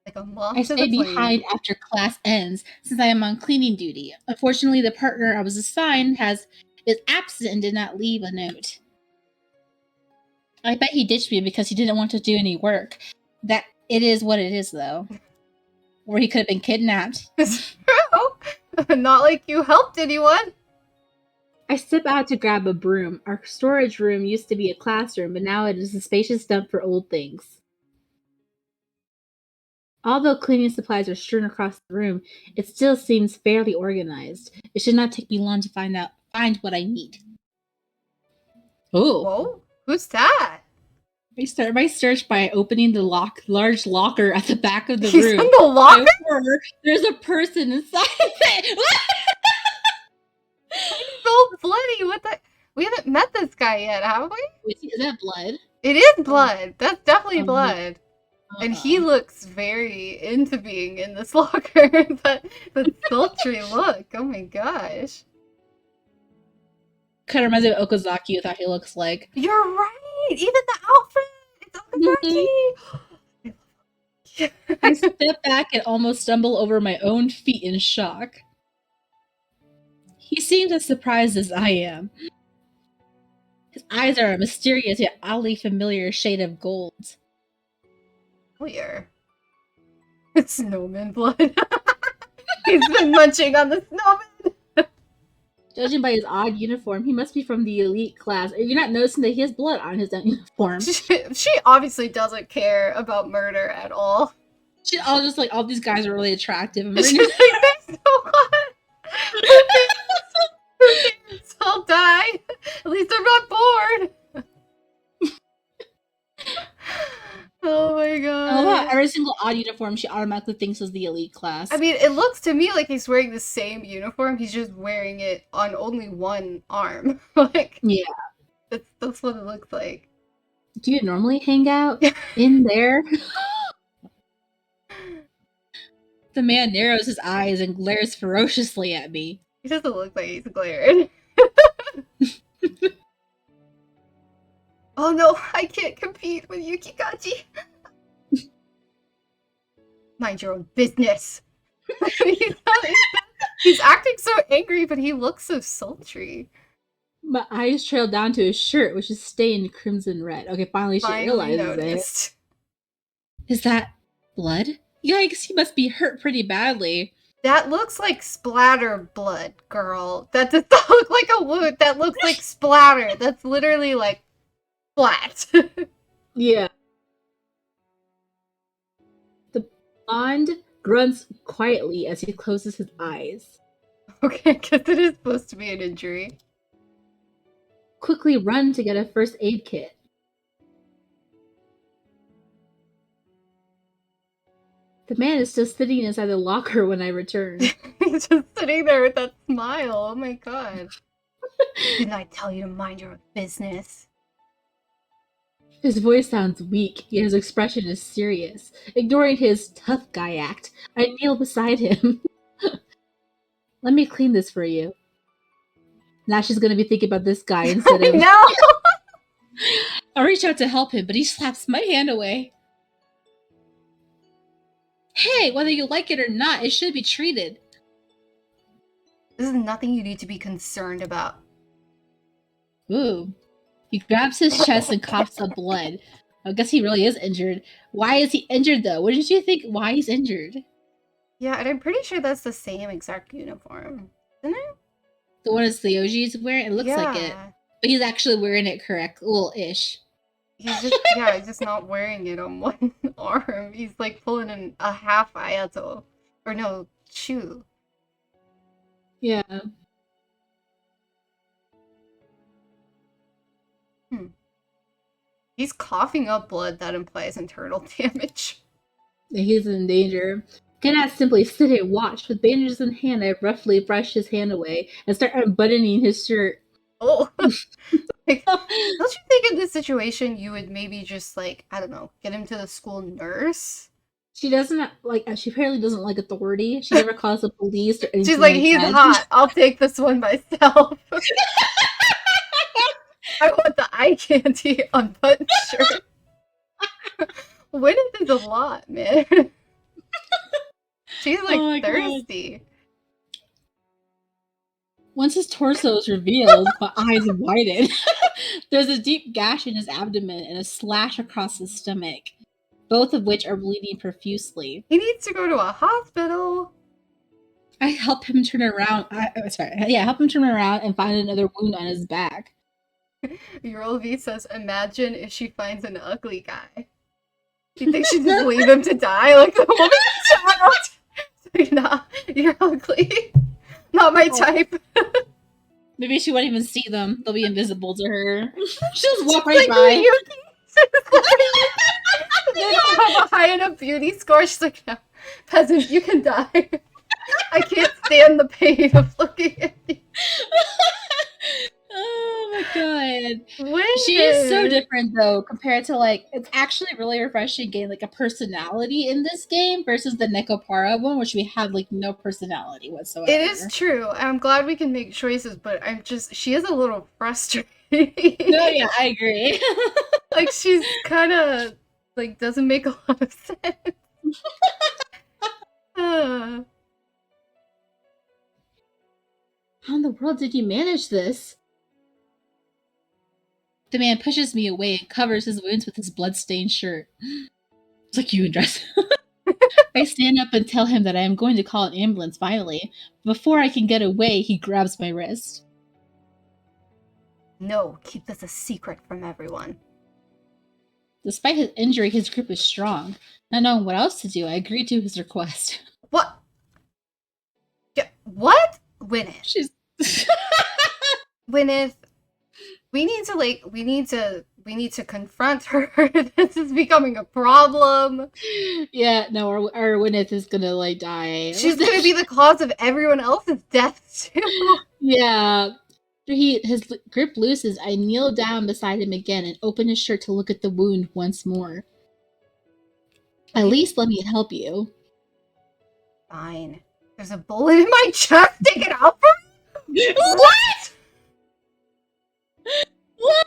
Like a moth I to stay the flame. behind after class ends, since I am on cleaning duty. Unfortunately, the partner I was assigned is absent and did not leave a note. I bet he ditched me because he didn't want to do any work. That it is what it is, though. Or he could have been kidnapped. It's true. Not like you helped anyone. I step out to grab a broom. Our storage room used to be a classroom, but now it is a spacious dump for old things. Although cleaning supplies are strewn across the room, it still seems fairly organized. It should not take me long to find what I need. Oh. Whoa, who's that? I start my search by opening the large locker at the back of the He's room. in the locker? Horror, there's a person inside of it! He's so bloody. What the? We haven't met this guy yet, have we? Wait, is that blood? It is blood. That's definitely blood. And he Uh-oh. looks very into being in this locker. But the sultry look. Oh my gosh. Kind of reminds me of Okazaki with how he looks like. You're right. Even the outfit. It's Okazaki. I step back and almost stumble over my own feet in shock. He seems as surprised as I am. His eyes are a mysterious yet oddly familiar shade of gold. Clear. It's snowman blood. He's been munching on the snowman. Judging by his odd uniform, he must be from the elite class. Are you not noticing that he has blood on his uniform? She obviously doesn't care about murder at all. She all just like, all these guys are really attractive. And She's like, they're so hot. Who cares? I'll die. At least I'm not bored. Oh my god. I love how every single odd uniform she automatically thinks is the elite class. I mean, it looks to me like he's wearing the same uniform. He's just wearing it on only one arm. Like, yeah. That's what it looks like. Do you normally hang out in there? The man narrows his eyes and glares ferociously at me. He doesn't look like he's glaring. Oh no, I can't compete with Yukikachi. Mind your own business. He's acting so angry, but he looks so sultry. My eyes trail down to his shirt, which is stained crimson red. Okay, finally she realizes noticed. it. Is that blood? Yikes, he must be hurt pretty badly. That looks like splatter blood, girl. That does not look like a wound. That looks like splatter. That's literally like flat. Yeah. The blonde, grunts quietly as he closes his eyes. Okay, because it is supposed to be an injury. Quickly run to get a first aid kit. The man is still sitting inside the locker when I return. He's just sitting there with that smile. Oh my god. Didn't I tell you to mind your business? His voice sounds weak, yet his expression is serious. Ignoring his tough guy act, I kneel beside him. Let me clean this for you. Now she's gonna be thinking about this guy instead of... No! I reach out to help him, but he slaps my hand away. Hey, whether you like it or not, it should be treated. This is nothing you need to be concerned about. Ooh. He grabs his chest and coughs up blood. I guess he really is injured. Why is he injured, though? Wouldn't you think why he's injured? Yeah, and I'm pretty sure that's the same exact uniform. Isn't it? The one Tsuyoji's wearing? It looks like it. But he's actually wearing it correct. Well-ish. He's just, yeah, he's just not wearing it on one arm. He's like pulling a half Ayato. Or no, Chu. Yeah. He's coughing up blood that implies internal damage. He's in danger. Cannot simply sit and watch. With bandages in hand, I roughly brush his hand away and start unbuttoning his shirt. Oh. Like, don't you think in this situation you would maybe just, like, I don't know, get him to the school nurse? She doesn't, like, she apparently doesn't like authority. She never calls the police or anything. She's like, he's that. hot. I'll take this one myself. I want the eye candy unbuttoned shirt. Winnith is a lot, man. She's like thirsty. God. Once his torso is revealed, my eyes widen. There's a deep gash in his abdomen and a slash across his stomach, both of which are bleeding profusely. He needs to go to a hospital. I help him turn around. Help him turn around and find another wound on his back. Yorlvi says, imagine if she finds an ugly guy. Do you think she'd just leave him to die like the woman child? Like, nah, you're ugly. Not my type. Maybe she won't even see them. They'll be invisible to her. She'll just walk Like right by. They don't have a high enough beauty score. She's like, no, peasant, you can die. I can't stand the pain of looking at you. Oh my god. Winnith. She is so different though, compared to like, it's actually really refreshing getting like a personality in this game versus the Nekopara one, which we had like no personality whatsoever. It is true. I'm glad we can make choices, but she is a little frustrating. No, yeah, I agree. Like, she's kind of, like, doesn't make a lot of sense. How in the world did you manage this? The man pushes me away and covers his wounds with his blood-stained shirt. It's like you dress. I stand up and tell him that I am going to call an ambulance finally. Before I can get away, he grabs my wrist. No, keep this a secret from everyone. Despite his injury, his grip is strong. Not knowing what else to do, I agreed to his request. What? Yeah, what? Winnith. She's... Winnith, we need to confront her. This is becoming a problem. Yeah, no, our Winnith is gonna like die. She's gonna be the cause of everyone else's death too. Yeah. His grip looses. I kneel down beside him again and open his shirt to look at the wound once more. At least let me help you. Fine. There's a bullet in my chest. Take it out from me? What?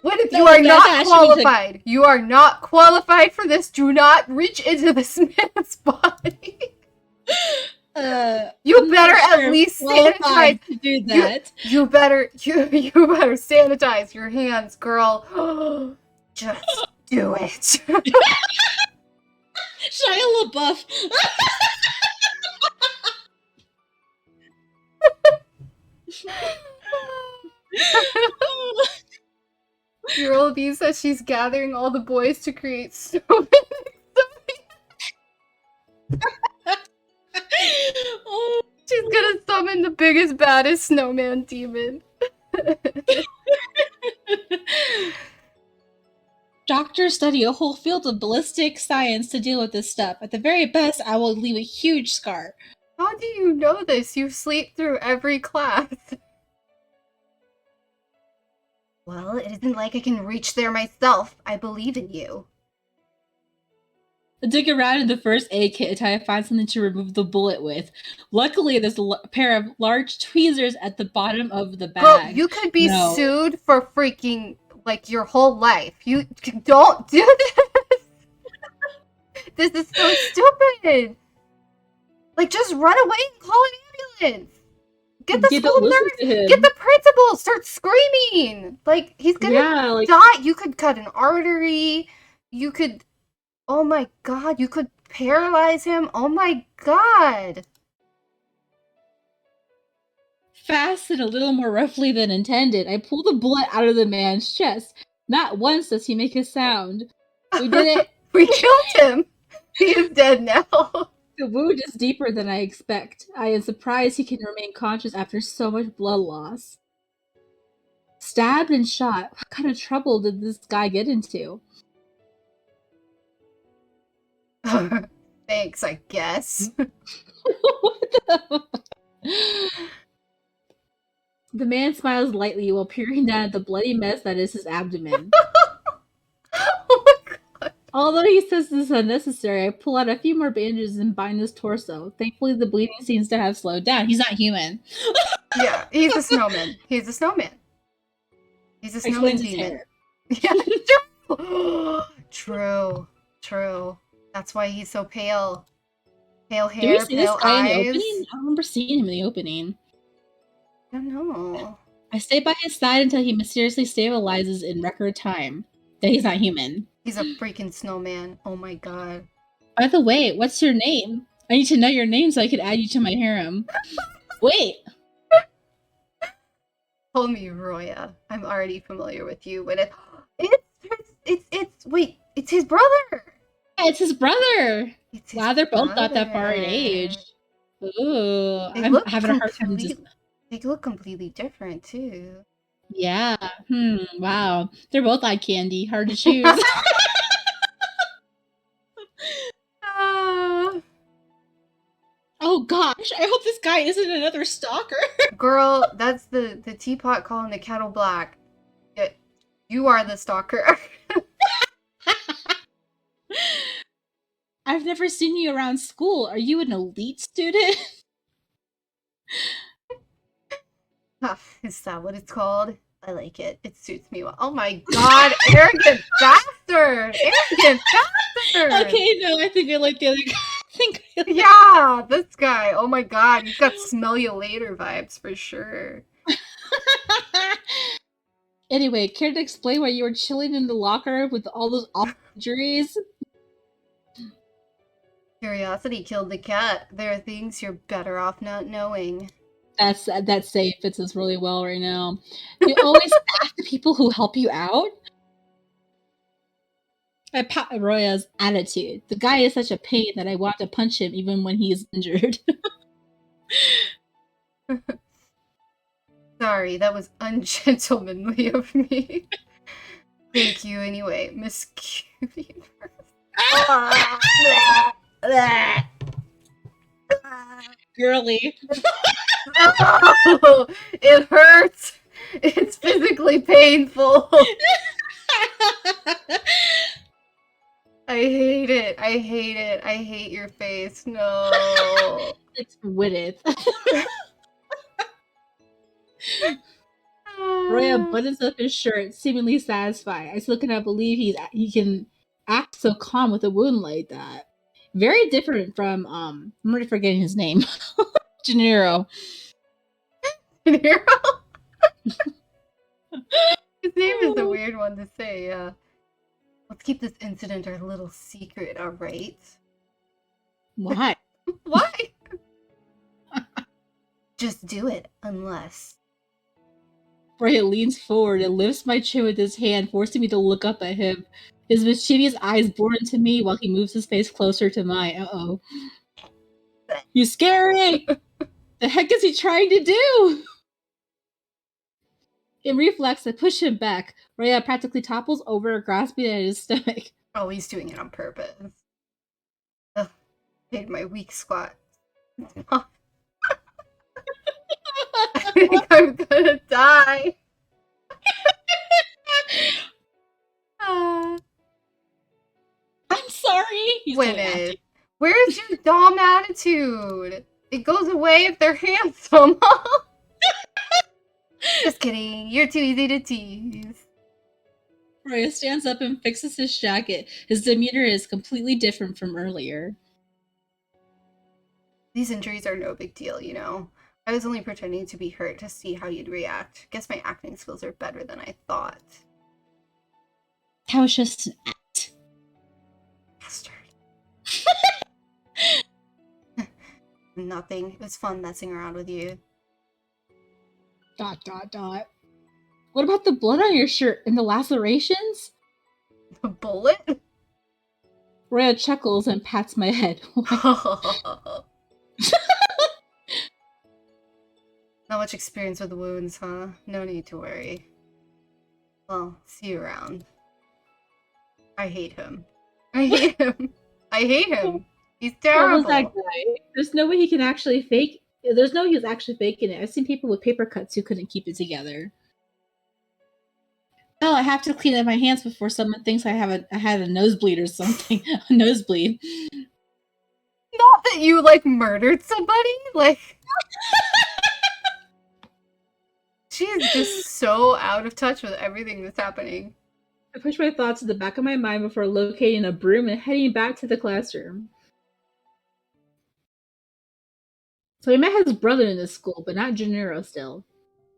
What if you are not qualified? You are not qualified for this. Do not reach into this man's body. You better at least sanitize. To do that. You better sanitize your hands, girl. Just do it. Shia LaBeouf. Yorlvi says she's gathering all the boys to create snowmen. I'm the biggest, baddest snowman demon. Doctors study a whole field of ballistic science to deal with this stuff. At the very best, I will leave a huge scar. How do you know this? You sleep through every class. Well, it isn't like I can reach there myself. I believe in you. I dig around in the first aid kit until I find something to remove the bullet with. Luckily, there's a pair of large tweezers at the bottom of the bag. Girl, you could be sued for freaking, like, your whole life. You don't do this! This is so stupid! Like, just run away and call an ambulance! Get the school nurse! Get the principal! Start screaming! Like, he's gonna die! You could cut an artery. You could... Oh my god, you could paralyze him. Oh my god. Fast and a little more roughly than intended, I pull the bullet out of the man's chest. Not once does he make a sound. We did it. We killed him. He is dead now. The wound is deeper than I expect. I am surprised he can remain conscious after so much blood loss. Stabbed and shot. What kind of trouble did this guy get into? Thanks, I guess. The man smiles lightly while peering down at the bloody mess that is his abdomen. Oh my god. Although he says this is unnecessary, I pull out a few more bandages and bind his torso. Thankfully, the bleeding seems to have slowed down. He's not human. Yeah, he's a snowman. He's a snowman. He's a snowman demon. Yeah, true. True. That's why he's so pale. Pale hair, Do we see pale this guy eyes. in the opening? I don't remember seeing him in the opening. I don't know. I stay by his side until he mysteriously stabilizes in record time. That he's not human. He's a freaking snowman. Oh my god. By the way, what's your name? I need to know your name so I can add you to my harem. Wait! Call me Roya. I'm already familiar with you. But wait, it's his brother! Yeah, it's his brother! It's his wow, they're both brother. not that far in age. Ooh, I'm having a hard time just... They look completely different, too. Yeah. Wow. They're both eye candy. Hard to choose. Oh gosh, I hope this guy isn't another stalker. Girl, that's the teapot calling the kettle black. You are the stalker. I've never seen you around school. Are you an elite student? Is that what it's called? I like it. It suits me well. Oh my god, arrogant bastard! Arrogant bastard! Okay, no, I think I like the other guy. Yeah, this guy. Oh my god, he's got smell you later vibes for sure. Anyway, care to explain why you were chilling in the locker with all those awful injuries? Curiosity killed the cat. There are things you're better off not knowing. That saying fits us really well right now. You always ask the people who help you out? I pat Roya's attitude. The guy is such a pain that I want to punch him even when he is injured. Sorry, that was ungentlemanly of me. Thank you anyway, Miss Cutie. Girly. Oh, it hurts. It's physically painful. I hate it. I hate it. I hate your face. No. It's Winnith. Roya buttons up his shirt, seemingly satisfied. I still cannot believe he can act so calm with a wound like that. Very different from I'm already forgetting his name. Gennaro. Gennaro? His name is a weird one to say, yeah. Let's keep this incident our little secret, alright? Why? Why? Just do it, unless... Roya leans forward and lifts my chin with his hand, forcing me to look up at him. His mischievous eyes bore into me while he moves his face closer to mine. Uh-oh. You scary! The heck is he trying to do? In reflex, I push him back. Rhea practically topples over, grasping at his stomach. Oh, he's doing it on purpose. Ugh, hate my weak squat. I think I'm gonna die. I'm sorry. He's Winnith, where's your dumb attitude? It goes away if they're handsome. Just kidding. You're too easy to tease. Rhea stands up and fixes his jacket. His demeanor is completely different from earlier. These injuries are no big deal, you know. I was only pretending to be hurt to see how you'd react. Guess my acting skills are better than I thought. That was just an act. Bastard. Nothing. It was fun messing around with you. ... What about the blood on your shirt and the lacerations? A bullet? Rhea chuckles and pats my head. Not much experience with wounds, huh? No need to worry. Well, see you around. I hate him. I hate him. I hate him. He's terrible. What was that guy? There's no way he can actually fake. There's no way he was actually faking it. I've seen people with paper cuts who couldn't keep it together. Oh, I have to clean up my hands before someone thinks I had a nosebleed or something. A nosebleed. Not that you, like, murdered somebody? Like... She's just so out of touch with everything that's happening. I push my thoughts to the back of my mind before locating a broom and heading back to the classroom. So he met his brother in this school, but not Gennaro still.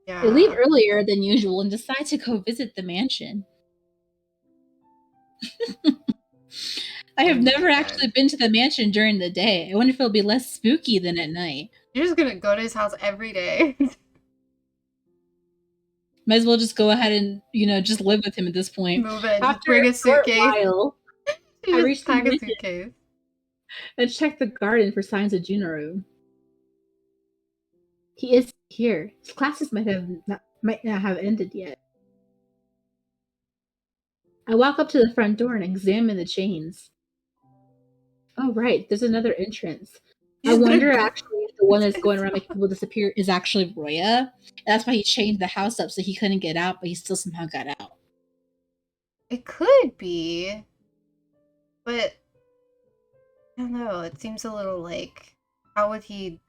Yeah. They leave earlier than usual and decide to go visit the mansion. I have never actually been to the mansion during the day. I wonder if it'll be less spooky than at night. You're just gonna go to his house every day. Might as well just go ahead and, just live with him at this point. Move in. After Bring a suitcase. While, I reached pack the a suitcase. and checked the garden for signs of Gennaro. He is here. His classes might not have ended yet. I walk up to the front door and examine the chains. Oh, right. There's another entrance. I wonder actually if the one that's going around making people disappear is actually Roya. That's why he chained the house up so he couldn't get out, but he still somehow got out. It could be. But I don't know. It seems a little like, how would he,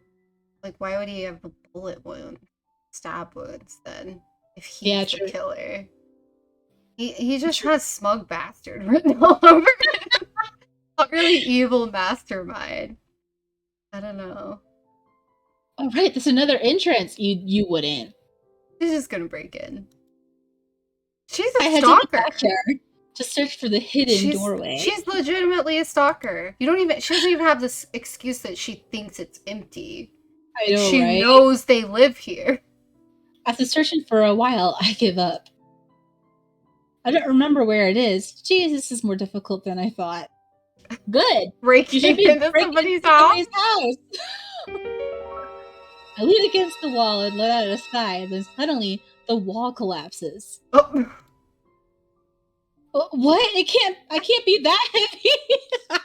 like, why would he have a bullet wound, stab wounds then, if he's the killer? He just has smug bastard written all over him. A really evil mastermind. I don't know. Oh, right. There's another entrance. You wouldn't. She's just gonna break in. She's a stalker. To search for the hidden doorway. She's legitimately a stalker. She doesn't even have this excuse that she thinks it's empty. I know, she knows they live here. After searching for a while, I give up. I don't remember where it is. Jeez, this is more difficult than I thought. Good. Breaking into somebody's house. I lean against the wall and let out a sigh, then suddenly the wall collapses. Oh. What? I can't be that heavy.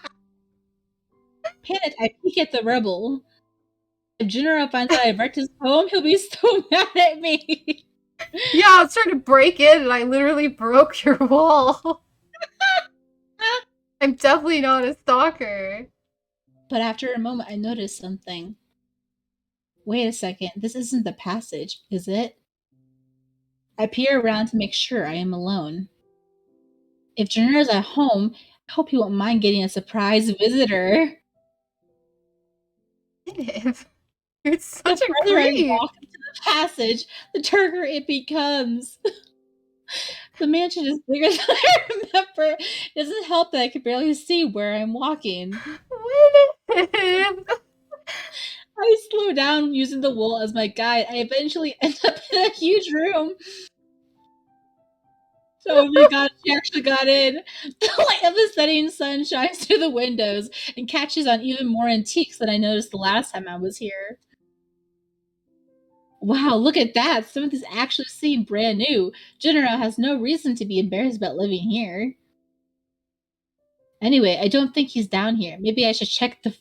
Panicked, I peek at the rubble. If Gennaro finds out I wrecked his home, he'll be so mad at me. Yeah, I was trying to break in and I literally broke your wall. I'm definitely not a stalker. But after a moment, I noticed something. Wait a second, this isn't the passage, is it? I peer around to make sure I am alone. If Gennaro's at home, I hope he won't mind getting a surprise visitor. You're such a creep. I walk into the passage, the darker it becomes. The mansion is bigger than I remember. It doesn't help that I can barely see where I'm walking. I slow down using the wall as my guide. I eventually end up in a huge room. Oh my god, she actually got in. The light of the setting sun shines through the windows and catches on even more antiques than I noticed the last time I was here. Wow, look at that. Some of this actually seem brand new. General has no reason to be embarrassed about living here. Anyway, I don't think he's down here. Maybe I should check the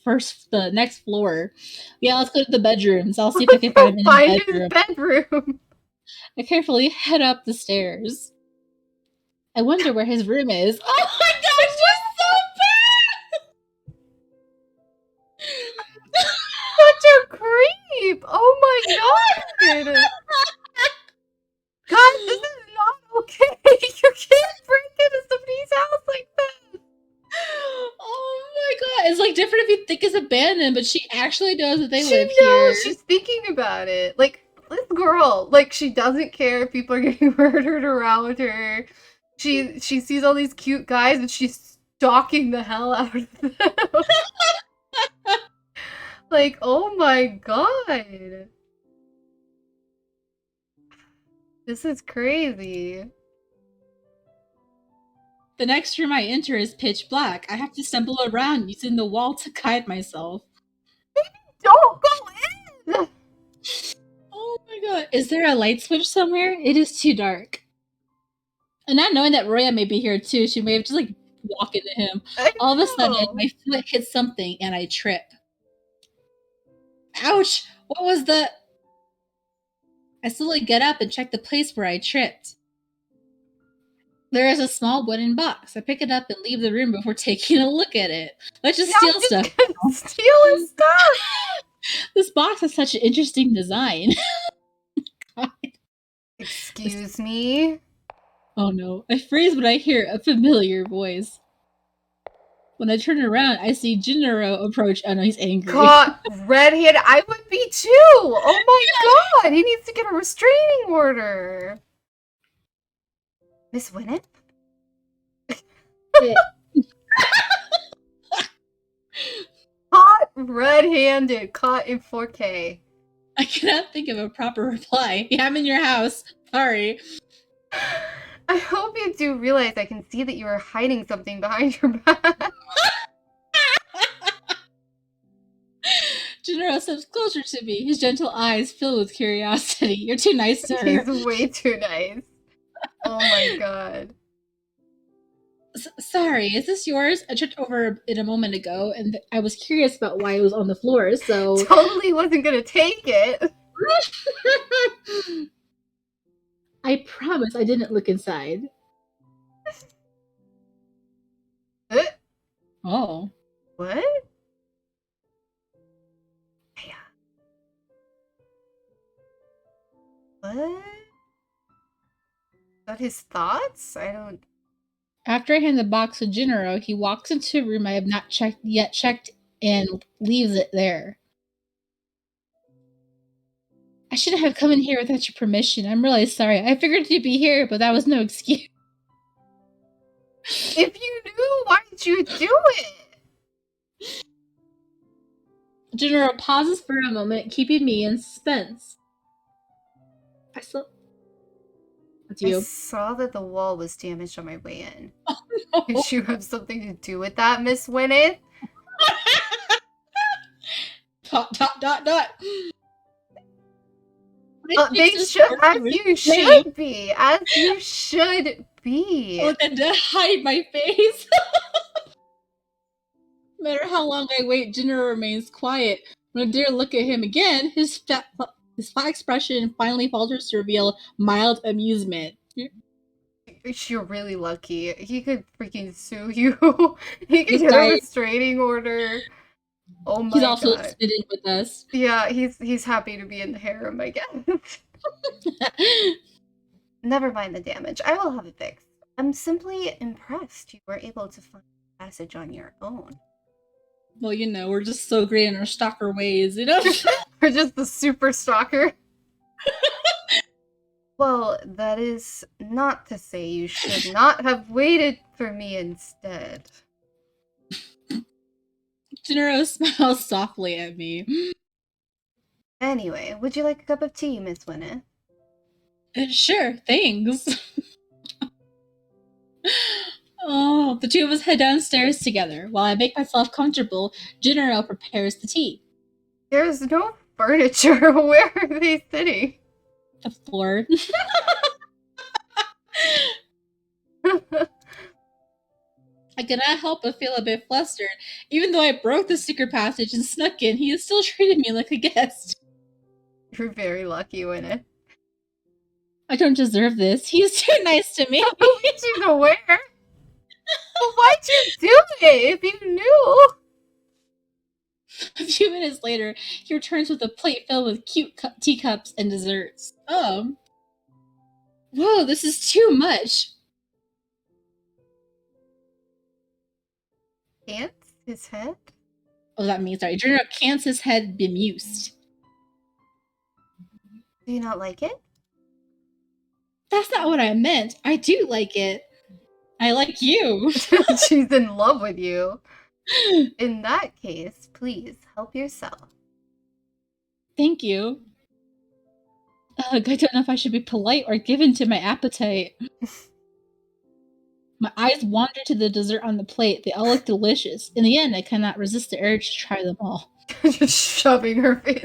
next floor. Yeah, let's go to the bedrooms. I'll see if I can find him in Find his his bedroom. bedroom. I carefully head up the stairs. I wonder where his room is. Oh my gosh, you're so Such a creep. Oh my god. God, this is not okay. You can't break into somebody's house like that. Oh my god. It's like different if you think it's abandoned, but she actually knows that they She live knows. here. She's thinking about it. Like, this girl, like, she doesn't care if people are getting murdered around her. She sees all these cute guys and she's stalking the hell out of them. Like, oh my god. This is crazy. The next room I enter is pitch black. I have to stumble around using the wall to guide myself. Don't go in! Oh my god. Is there a light switch somewhere? It is too dark. And not knowing that Roya may be here too, she may have just like walked into him. All of a sudden, my foot hits something and I trip. Ouch! What was the... I slowly get up and check the place where I tripped. There is a small wooden box. I pick it up and leave the room before taking a look at it. Let's just steal stuff. Steal his stuff! This box has such an interesting design. God. Excuse me? Oh no. I freeze when I hear a familiar voice. When I turn around, I see Jinro approach. Oh no, he's angry. God, red-handed. I would be too! Oh my god! He needs to get a restraining order! Miss Winnith? Caught red-handed. Caught in 4K. I cannot think of a proper reply. Yeah, I'm in your house. Sorry. I hope you do realize I can see that you are hiding something behind your back. Jinro steps closer to me, his gentle eyes filled with curiosity. You're too nice to her. He's way too nice. Oh my god. Sorry, is this yours? I tripped over it a moment ago, and I was curious about why it was on the floor, so... Totally wasn't gonna take it. I promise I didn't look inside. Oh. What? What? Is that his thoughts? I don't... After I hand the box to Jinro, he walks into a room I have not checked and leaves it there. I shouldn't have come in here without your permission. I'm really sorry. I figured you'd be here, but that was no excuse. If you knew, why did you do it? Jinro pauses for a moment, keeping me in suspense. I saw that the wall was damaged on my way in. Oh, no. Did you have something to do with that, Miss Winnith? Dot. They should, as you should be. As you should be. Oh, then to hide my face. No matter how long I wait, Jinro remains quiet. When I dare look at him again, his flat expression finally falters to reveal mild amusement. You're really lucky. He could freaking sue you. He could get a restraining order. Oh my god. He's also smitten with us. Yeah, he's happy to be in the harem, I guess. Never mind the damage. I will have it fixed. I'm simply impressed you were able to find the passage on your own. Well, you know, we're just so great in our stalker ways, you know? We're just the super stalker. Well, that is not to say you should not have waited for me instead. Jinro smiles softly at me. Anyway, would you like a cup of tea, Miss Winnith? Sure, thanks. Oh, the two of us head downstairs together. While I make myself comfortable, Jinro prepares the tea. There's no furniture. Where are they sitting? The floor. I cannot help but feel a bit flustered. Even though I broke the secret passage and snuck in, he has still treated me like a guest. You're very lucky, Winnith. I don't deserve this. He is too nice to me. At least you know where. Well, why'd you do it if you knew? A few minutes later, he returns with a plate filled with cute teacups and desserts. Oh. Whoa, this is too much. Cants his head? Oh, that means, sorry. General cants his head bemused. Do you not like it? That's not what I meant. I do like it. I like you. She's in love with you. In that case, please help yourself. Thank you. Ugh, I don't know if I should be polite or give in to my appetite. My eyes wander to the dessert on the plate. They all look delicious. In the end, I cannot resist the urge to try them all. Just shoving her face.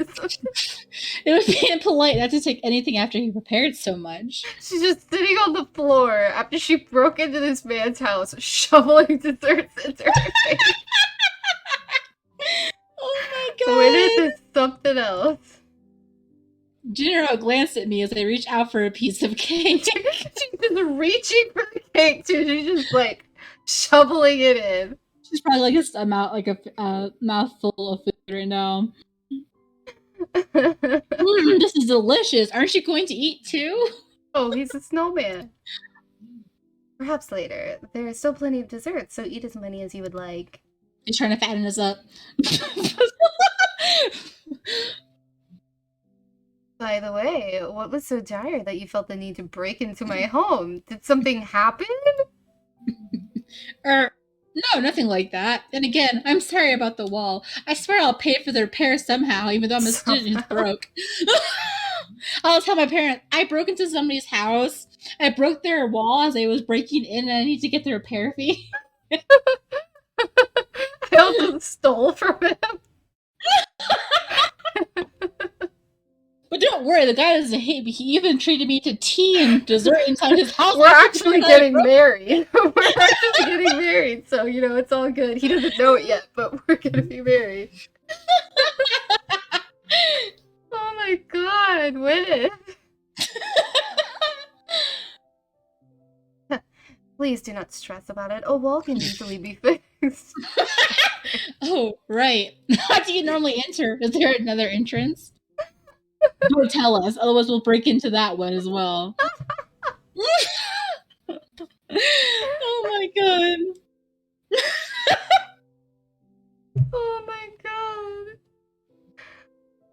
It would be impolite not to take anything after he prepared so much. She's just sitting on the floor after she broke into this man's house, shoveling desserts into her face. Oh my god! Winnith is something else. General glanced at me as I reached out for a piece of cake. She's just reaching for the cake too. She's just like shoveling it in. She's probably like a mouthful of food right now. This is delicious. Aren't you going to eat too? Oh, he's a snowman. Perhaps later. There are still plenty of desserts, so eat as many as you would like. He's trying to fatten us up. By the way, what was so dire that you felt the need to break into my home? Did something happen? No, nothing like that. And again, I'm sorry about the wall. I swear I'll pay for the repair somehow, even though I'm a student who's broke. I'll tell my parents, I broke into somebody's house. I broke their wall as I was breaking in, and I need to get the repair fee. I also stole from him. But don't worry, the guy doesn't hate me. He even treated me to tea and dessert inside his house. We're actually getting married. We're actually getting married, so, you know, it's all good. He doesn't know it yet, but we're gonna be married. Oh my god, Winnith. Please do not stress about it. A wall can easily be fixed. Oh, right. How do you normally enter? Is there another entrance? Don't tell us, otherwise we'll break into that one as well. Oh my god. Oh my god.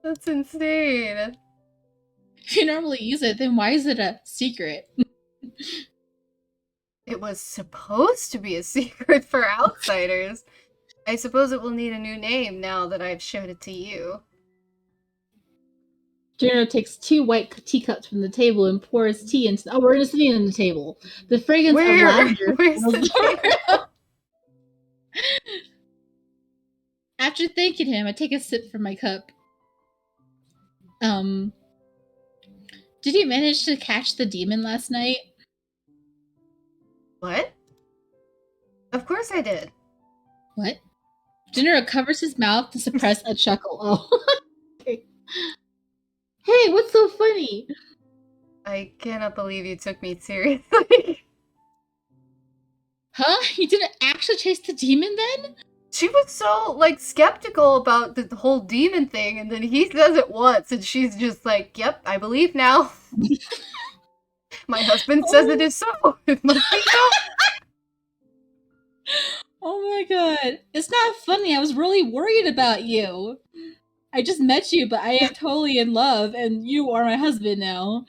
That's insane. If you normally use it, then why is it a secret? It was supposed to be a secret for outsiders. I suppose it will need a new name now that I've showed it to you. Juno takes 2 white teacups from the table and pours tea into. Oh, we're just sitting on the table. The fragrance of lavender. Where's the table? After thanking him, I take a sip from my cup. Did you manage to catch the demon last night? What? Of course I did. What? General covers his mouth to suppress a chuckle. Oh. Okay. Hey, what's so funny? I cannot believe you took me seriously. Huh? You didn't actually chase the demon then? She was so, like, skeptical about the whole demon thing, and then he says it once, and she's just like, yep, I believe now. My husband says it is so. It must be so. Oh my god. It's not funny. I was really worried about you. I just met you, but I am totally in love, and you are my husband now.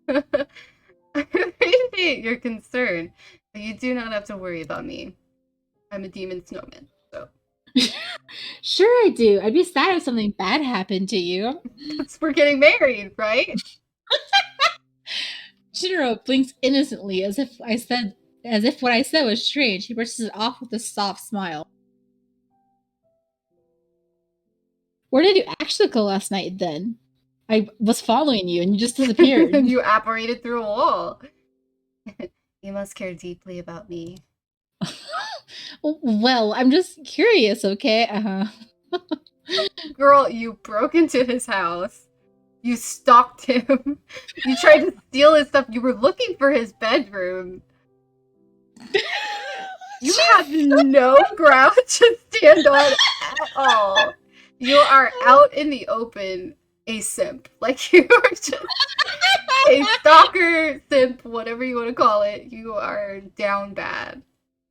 I appreciate your concern, but you do not have to worry about me. I'm a demon snowman, so. Sure I do. I'd be sad if something bad happened to you. We're getting married, right? Shinro blinks innocently as if what I said was strange. He brushes it off with a soft smile. Where did you actually go last night then? I was following you and you just disappeared. You apparated through a wall. You must care deeply about me. Well, I'm just curious, okay? Girl, you broke into his house. You stalked him. You tried to steal his stuff. You were looking for his bedroom. You have no ground to stand on at all. You are out in the open, a simp. Like, you are just a stalker, simp, whatever you want to call it. You are down bad.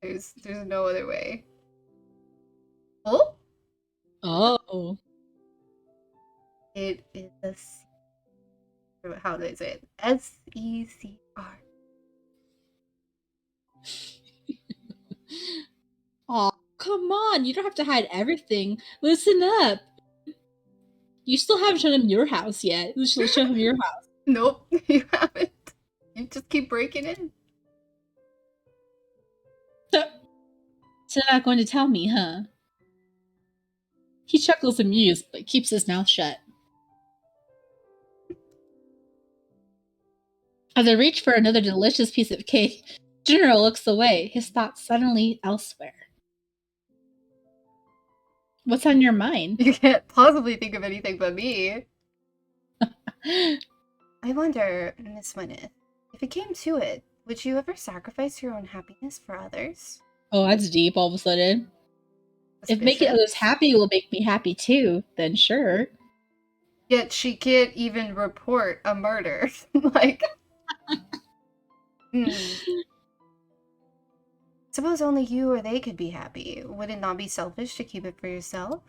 There's no other way. Oh? Oh. It is a how do they say it? S-E-C-R. Oh, come on. You don't have to hide everything. Listen up. You still haven't shown him your house yet. You should show him your house. Nope, you haven't. You just keep breaking in. So you're not going to tell me, huh? He chuckles amused, but keeps his mouth shut. As I reach for another delicious piece of cake, General looks away, his thoughts suddenly elsewhere. What's on your mind? You can't possibly think of anything but me. I wonder, Miss Winnith, if it came to it, would you ever sacrifice your own happiness for others? Oh, that's deep all of a sudden. If making others happy will make me happy too, then sure. Yet she can't even report a murder. Like, Suppose only you or they could be happy. Would it not be selfish to keep it for yourself?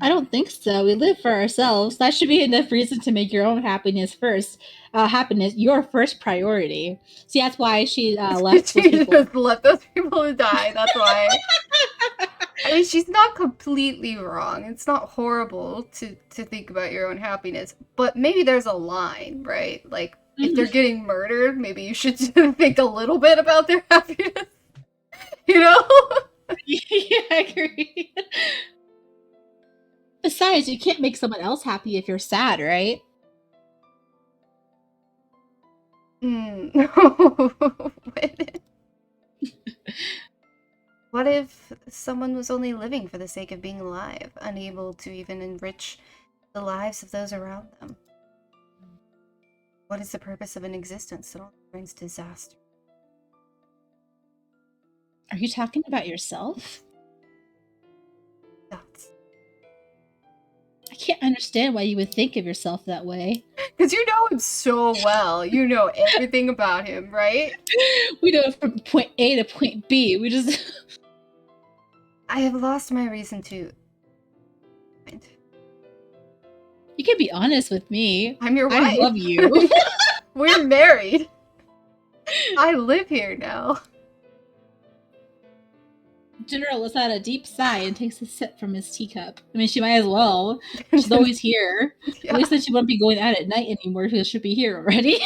I don't think so. We live for ourselves. That should be enough reason to make your own happiness first. Happiness your first priority. See, that's why she left those people. Just left those people to die. That's why. I mean, she's not completely wrong. It's not horrible to think about your own happiness, but maybe there's a line, right? Like, if they're getting murdered, maybe you should think a little bit about their happiness. You know? Yeah, I agree. Besides, you can't make someone else happy if you're sad, right? What if someone was only living for the sake of being alive, unable to even enrich the lives of those around them? What is the purpose of an existence that only brings disaster? Are you talking about yourself? That's... I can't understand why you would think of yourself that way. Because you know him so well. You know everything about him, right? We know from point A to point B. We just... I have lost my reason to... You can be honest with me. I'm your wife. I love you. We're married. I live here now. General lets out a deep sigh and takes a sip from his teacup. I mean, she might as well. She's always here. Yeah. At least then she won't be going out at night anymore. She should be here already.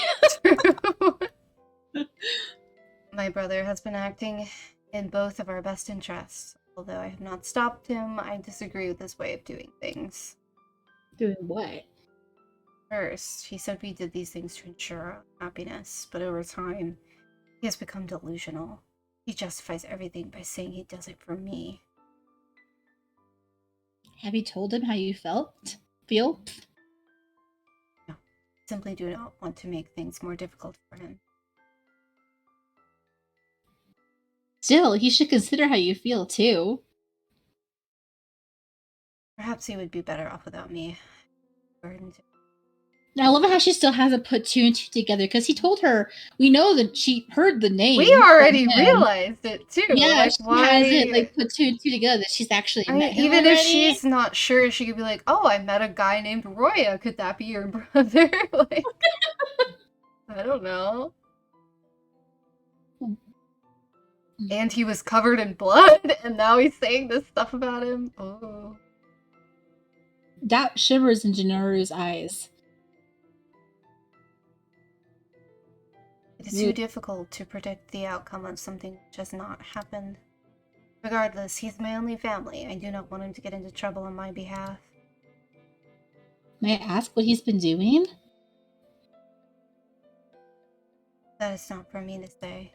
My brother has been acting in both of our best interests. Although I have not stopped him, I disagree with his way of doing things. Doing what? First, he said we did these things to ensure our happiness, but over time, he has become delusional. He justifies everything by saying he does it for me. Have you told him how you feel? No, simply do not want to make things more difficult for him. Still, he should consider how you feel, too. Perhaps he would be better off without me. Now, I love how she still hasn't put two and two together, because he told her, we know that she heard the name. We already realized it, too. Yeah, like, she hasn't put two and two together, that she's actually met him even already. If she's not sure, she could be like, oh, I met a guy named Roya. Could that be your brother? Like, I don't know. And he was covered in blood, and now he's saying this stuff about him. Oh. Doubt shimmers in Jinoru's eyes. It is too difficult to predict the outcome of something which has not happened. Regardless, he's my only family. I do not want him to get into trouble on my behalf. May I ask what he's been doing? That is not for me to say.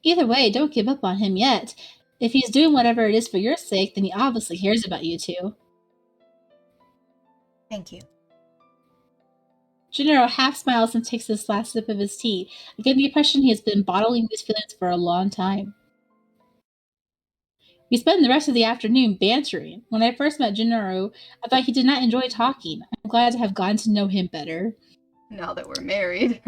Either way, don't give up on him yet. If he's doing whatever it is for your sake, then he obviously cares about you two. Thank you. Gennaro half smiles and takes his last sip of his tea. I get the impression he has been bottling these feelings for a long time. We spend the rest of the afternoon bantering. When I first met Gennaro, I thought he did not enjoy talking. I'm glad to have gotten to know him better. Now that we're married.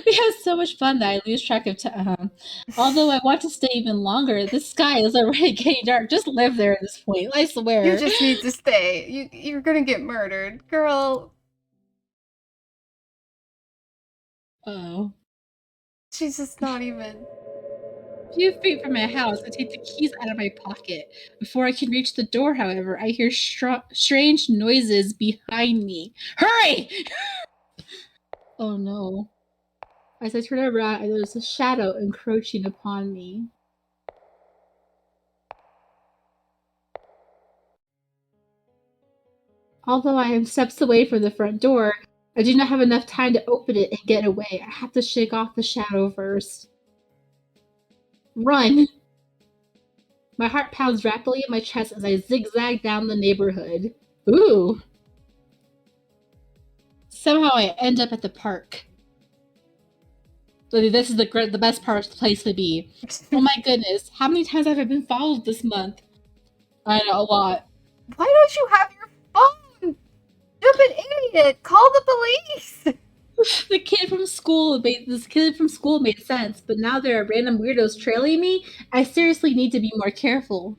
We have so much fun that I lose track of time. Although I want to stay even longer, the sky is already getting dark. Just live there at this point, I swear. You just need to stay. You're gonna get murdered. Girl. Oh. She's just not even... A few feet from my house, I take the keys out of my pocket. Before I can reach the door, however, I hear strange noises behind me. Hurry! Oh no. As I turn around, I notice a shadow encroaching upon me. Although I am steps away from the front door, I do not have enough time to open it and get away. I have to shake off the shadow first. Run! My heart pounds rapidly in my chest as I zigzag down the neighborhood. Ooh! Somehow I end up at the park. This is the best place to be. Oh my goodness, how many times have I been followed this month? I know, a lot. Why don't you have your phone? Stupid idiot! Call the police! This kid from school made sense, but now there are random weirdos trailing me. I seriously need to be more careful.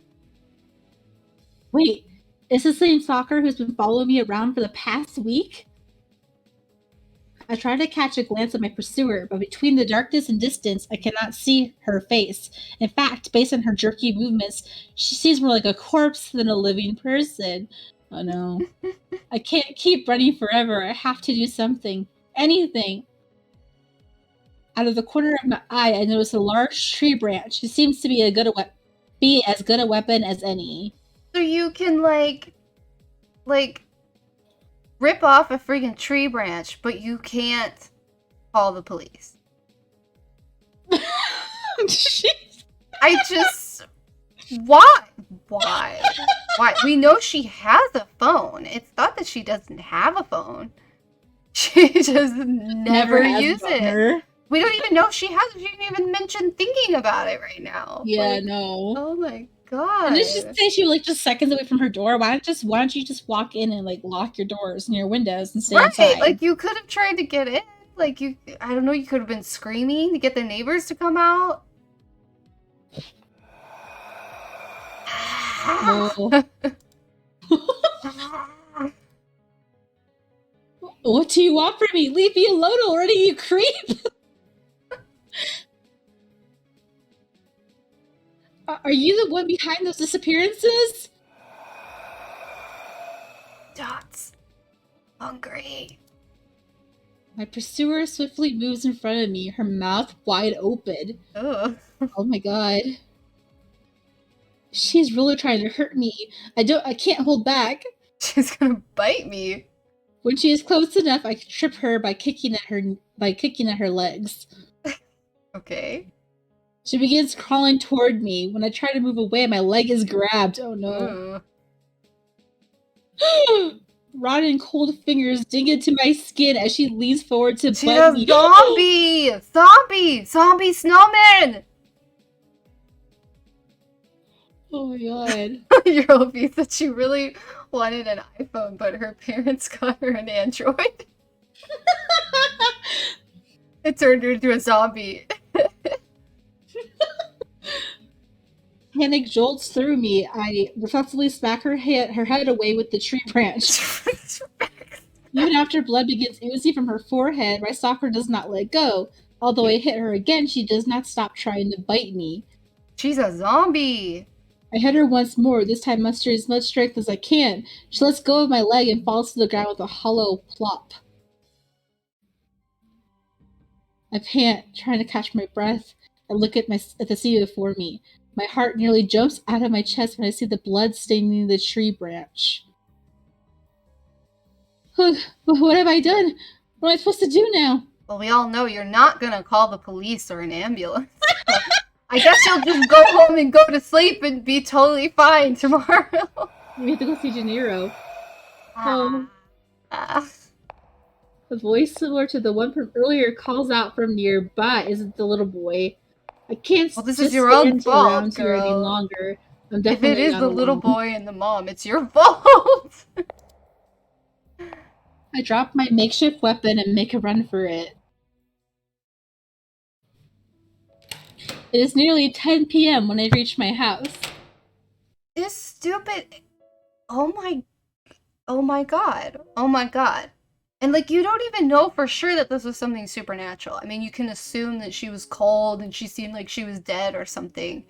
Wait, is this the same stalker who's been following me around for the past week? I try to catch a glance at my pursuer, but between the darkness and distance, I cannot see her face. In fact, based on her jerky movements, she seems more like a corpse than a living person. Oh no. I can't keep running forever. I have to do something. Anything. Out of the corner of my eye, I notice a large tree branch. It seems to be as good a weapon as any. So you can, like, rip off a freaking tree branch, but you can't call the police. I just... Why? Why? We know she has a phone. It's not that she doesn't have a phone. She just never uses it. We don't even know if she has it. She didn't even mention thinking about it right now. Yeah, no. Oh my god. And let's just say she was just seconds away from her door. Why don't you just walk in and lock your doors and your windows and stay inside? Right, you could have tried to get in. I don't know, you could have been screaming to get the neighbors to come out. Oh. What do you want from me? Leave me alone already, you creep! Are you the one behind those disappearances? Dots. Hungry. My pursuer swiftly moves in front of me, her mouth wide open. Ugh. Oh my god. She's really trying to hurt me. I can't hold back. She's gonna bite me. When she is close enough, I can trip her by kicking at her legs. Okay. She begins crawling toward me. When I try to move away, my leg is grabbed. Oh no. Rotten cold fingers dig into my skin as she leans forward to bite me. Zombie snowman! Oh my god. Your Opie said she really wanted an iPhone, but her parents got her an Android. It turned her into a zombie. Panic jolts through me. I reflexively smack her head away with the tree branch. Even after blood begins oozing from her forehead, my stalker does not let go. Although I hit her again, she does not stop trying to bite me. She's a zombie! I hit her once more, this time mustering as much strength as I can. She lets go of my leg and falls to the ground with a hollow plop. I pant, trying to catch my breath. I look at the sea before me. My heart nearly jumps out of my chest when I see the blood staining the tree branch. What have I done? What am I supposed to do now? Well, we all know you're not gonna call the police or an ambulance. So I guess you'll just go home and go to sleep and be totally fine tomorrow. We have to go see Gennaro. Oh. Ah. A voice similar to the one from earlier calls out from nearby. Is it the little boy? I can't Well, this just is your own stand fault, around here any girl. longer. I'm If definitely it is not the alone. little boy and the mom, it's your fault. I drop my makeshift weapon and make a run for it. It is nearly 10 p.m. when I reach my house. This stupid... Oh my god. And, like, you don't even know for sure that this was something supernatural. I mean, you can assume that she was cold and she seemed like she was dead or something.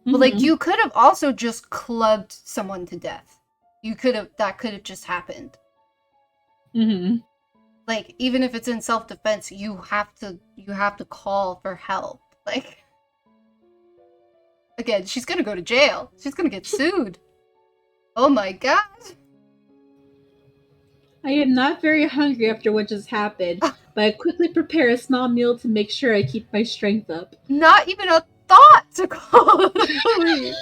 But, like, you could have also just clubbed someone to death. That could have just happened. Like, even if it's in self-defense, you have to call for help. Like, again, she's gonna go to jail. She's gonna get sued. Oh my god. I am not very hungry after what just happened, but I quickly prepare a small meal to make sure I keep my strength up. Not even a thought to call the police.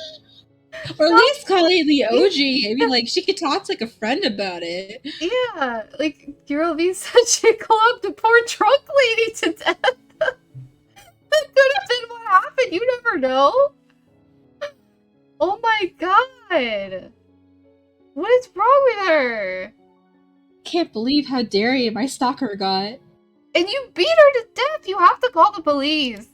Or at least calling the OG. I mean, like, she could talk to, like, a friend about it. Yeah, like, you're being such a club to poor drunk lady to death. That could have been what happened. You never know. Oh my god. What is wrong with her? Can't believe how daring my stalker got. And you beat her to death. You have to call the police.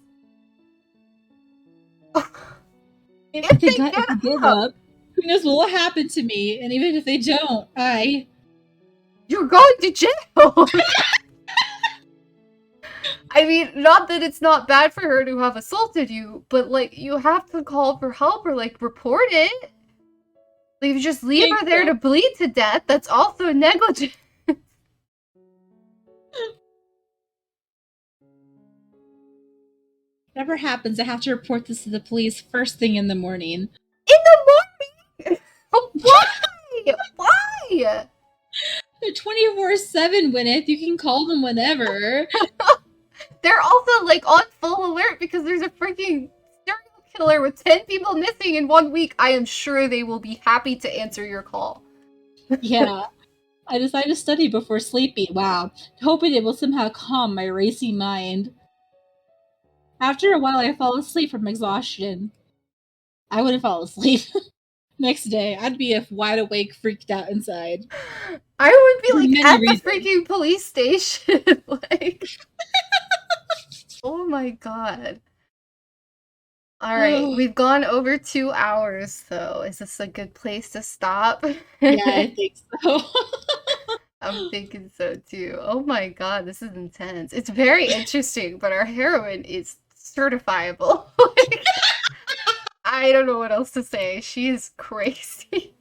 If they give up, who knows what will happen to me? And even if they don't, you're going to jail. I mean, not that it's not bad for her to have assaulted you, but, like, you have to call for help or, like, report it. Like, if you just leave her there to bleed to death, that's also negligent. Whatever happens, I have to report this to the police first thing in the morning. In the morning? Why? Why? They're 24/7, Winnith. You can call them whenever. They're also, like, on full alert because there's a freaking serial killer with 10 people missing in 1 week. I am sure they will be happy to answer your call. Yeah. I decided to study before sleeping. Wow. Hoping it will somehow calm my racing mind. After a while, I fall asleep from exhaustion. I wouldn't fall asleep. Next day, I'd be wide awake, freaked out inside. I would be, like, at the freaking police station. Like... Oh my god. Alright, we've gone over 2 hours, though. Is this a good place to stop? Yeah, I think so. I'm thinking so, too. Oh my god, this is intense. It's very interesting, but our heroine is certifiable. Like, I don't know what else to say. She is crazy.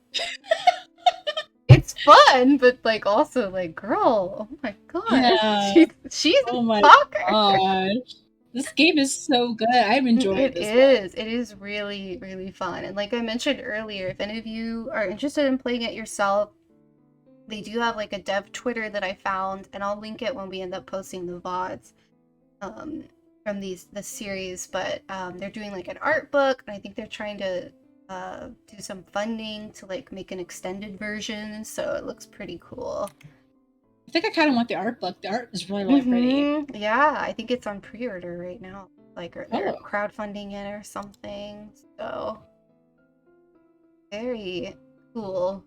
It's fun, but, like, also, like, girl, oh my god. Yeah. She's a talker. Gosh. This game is so good. I'm enjoying this. It is really, really fun. And like I mentioned earlier, if any of you are interested in playing it yourself, they do have, like, a dev Twitter that I found, and I'll link it when we end up posting the VODs from this series. But they're doing, like, an art book, and I think they're trying to do some funding to, like, make an extended version, so it looks pretty cool. I think I kind of want the art book. The art is really, really pretty. Yeah, I think it's on pre-order right now. Like, or they're crowdfunding it or something. So, very cool.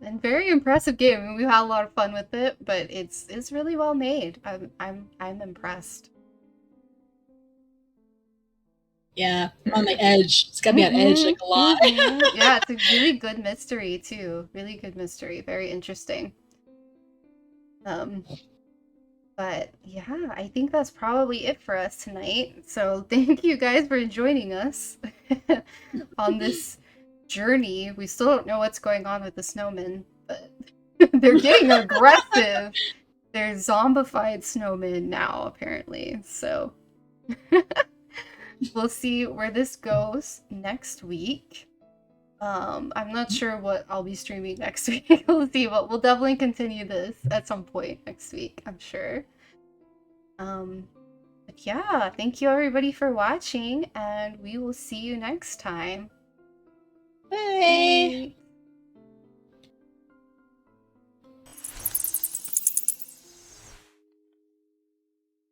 And very impressive game. I mean, we had a lot of fun with it, but it's really well made. I'm impressed. Yeah, I'm on the edge. It's got me on edge, like, a lot. Yeah, it's a really good mystery too. Really good mystery. Very interesting. But yeah, I think that's probably it for us tonight. So thank you guys for joining us on this journey. We still don't know what's going on with the snowmen, but they're getting aggressive. They're zombified snowmen now, apparently. So we'll see where this goes next week. I'm not sure what I'll be streaming next week. We'll see, but we'll definitely continue this at some point next week, I'm sure. But yeah, thank you everybody for watching, and we will see you next time. Bye. Bye.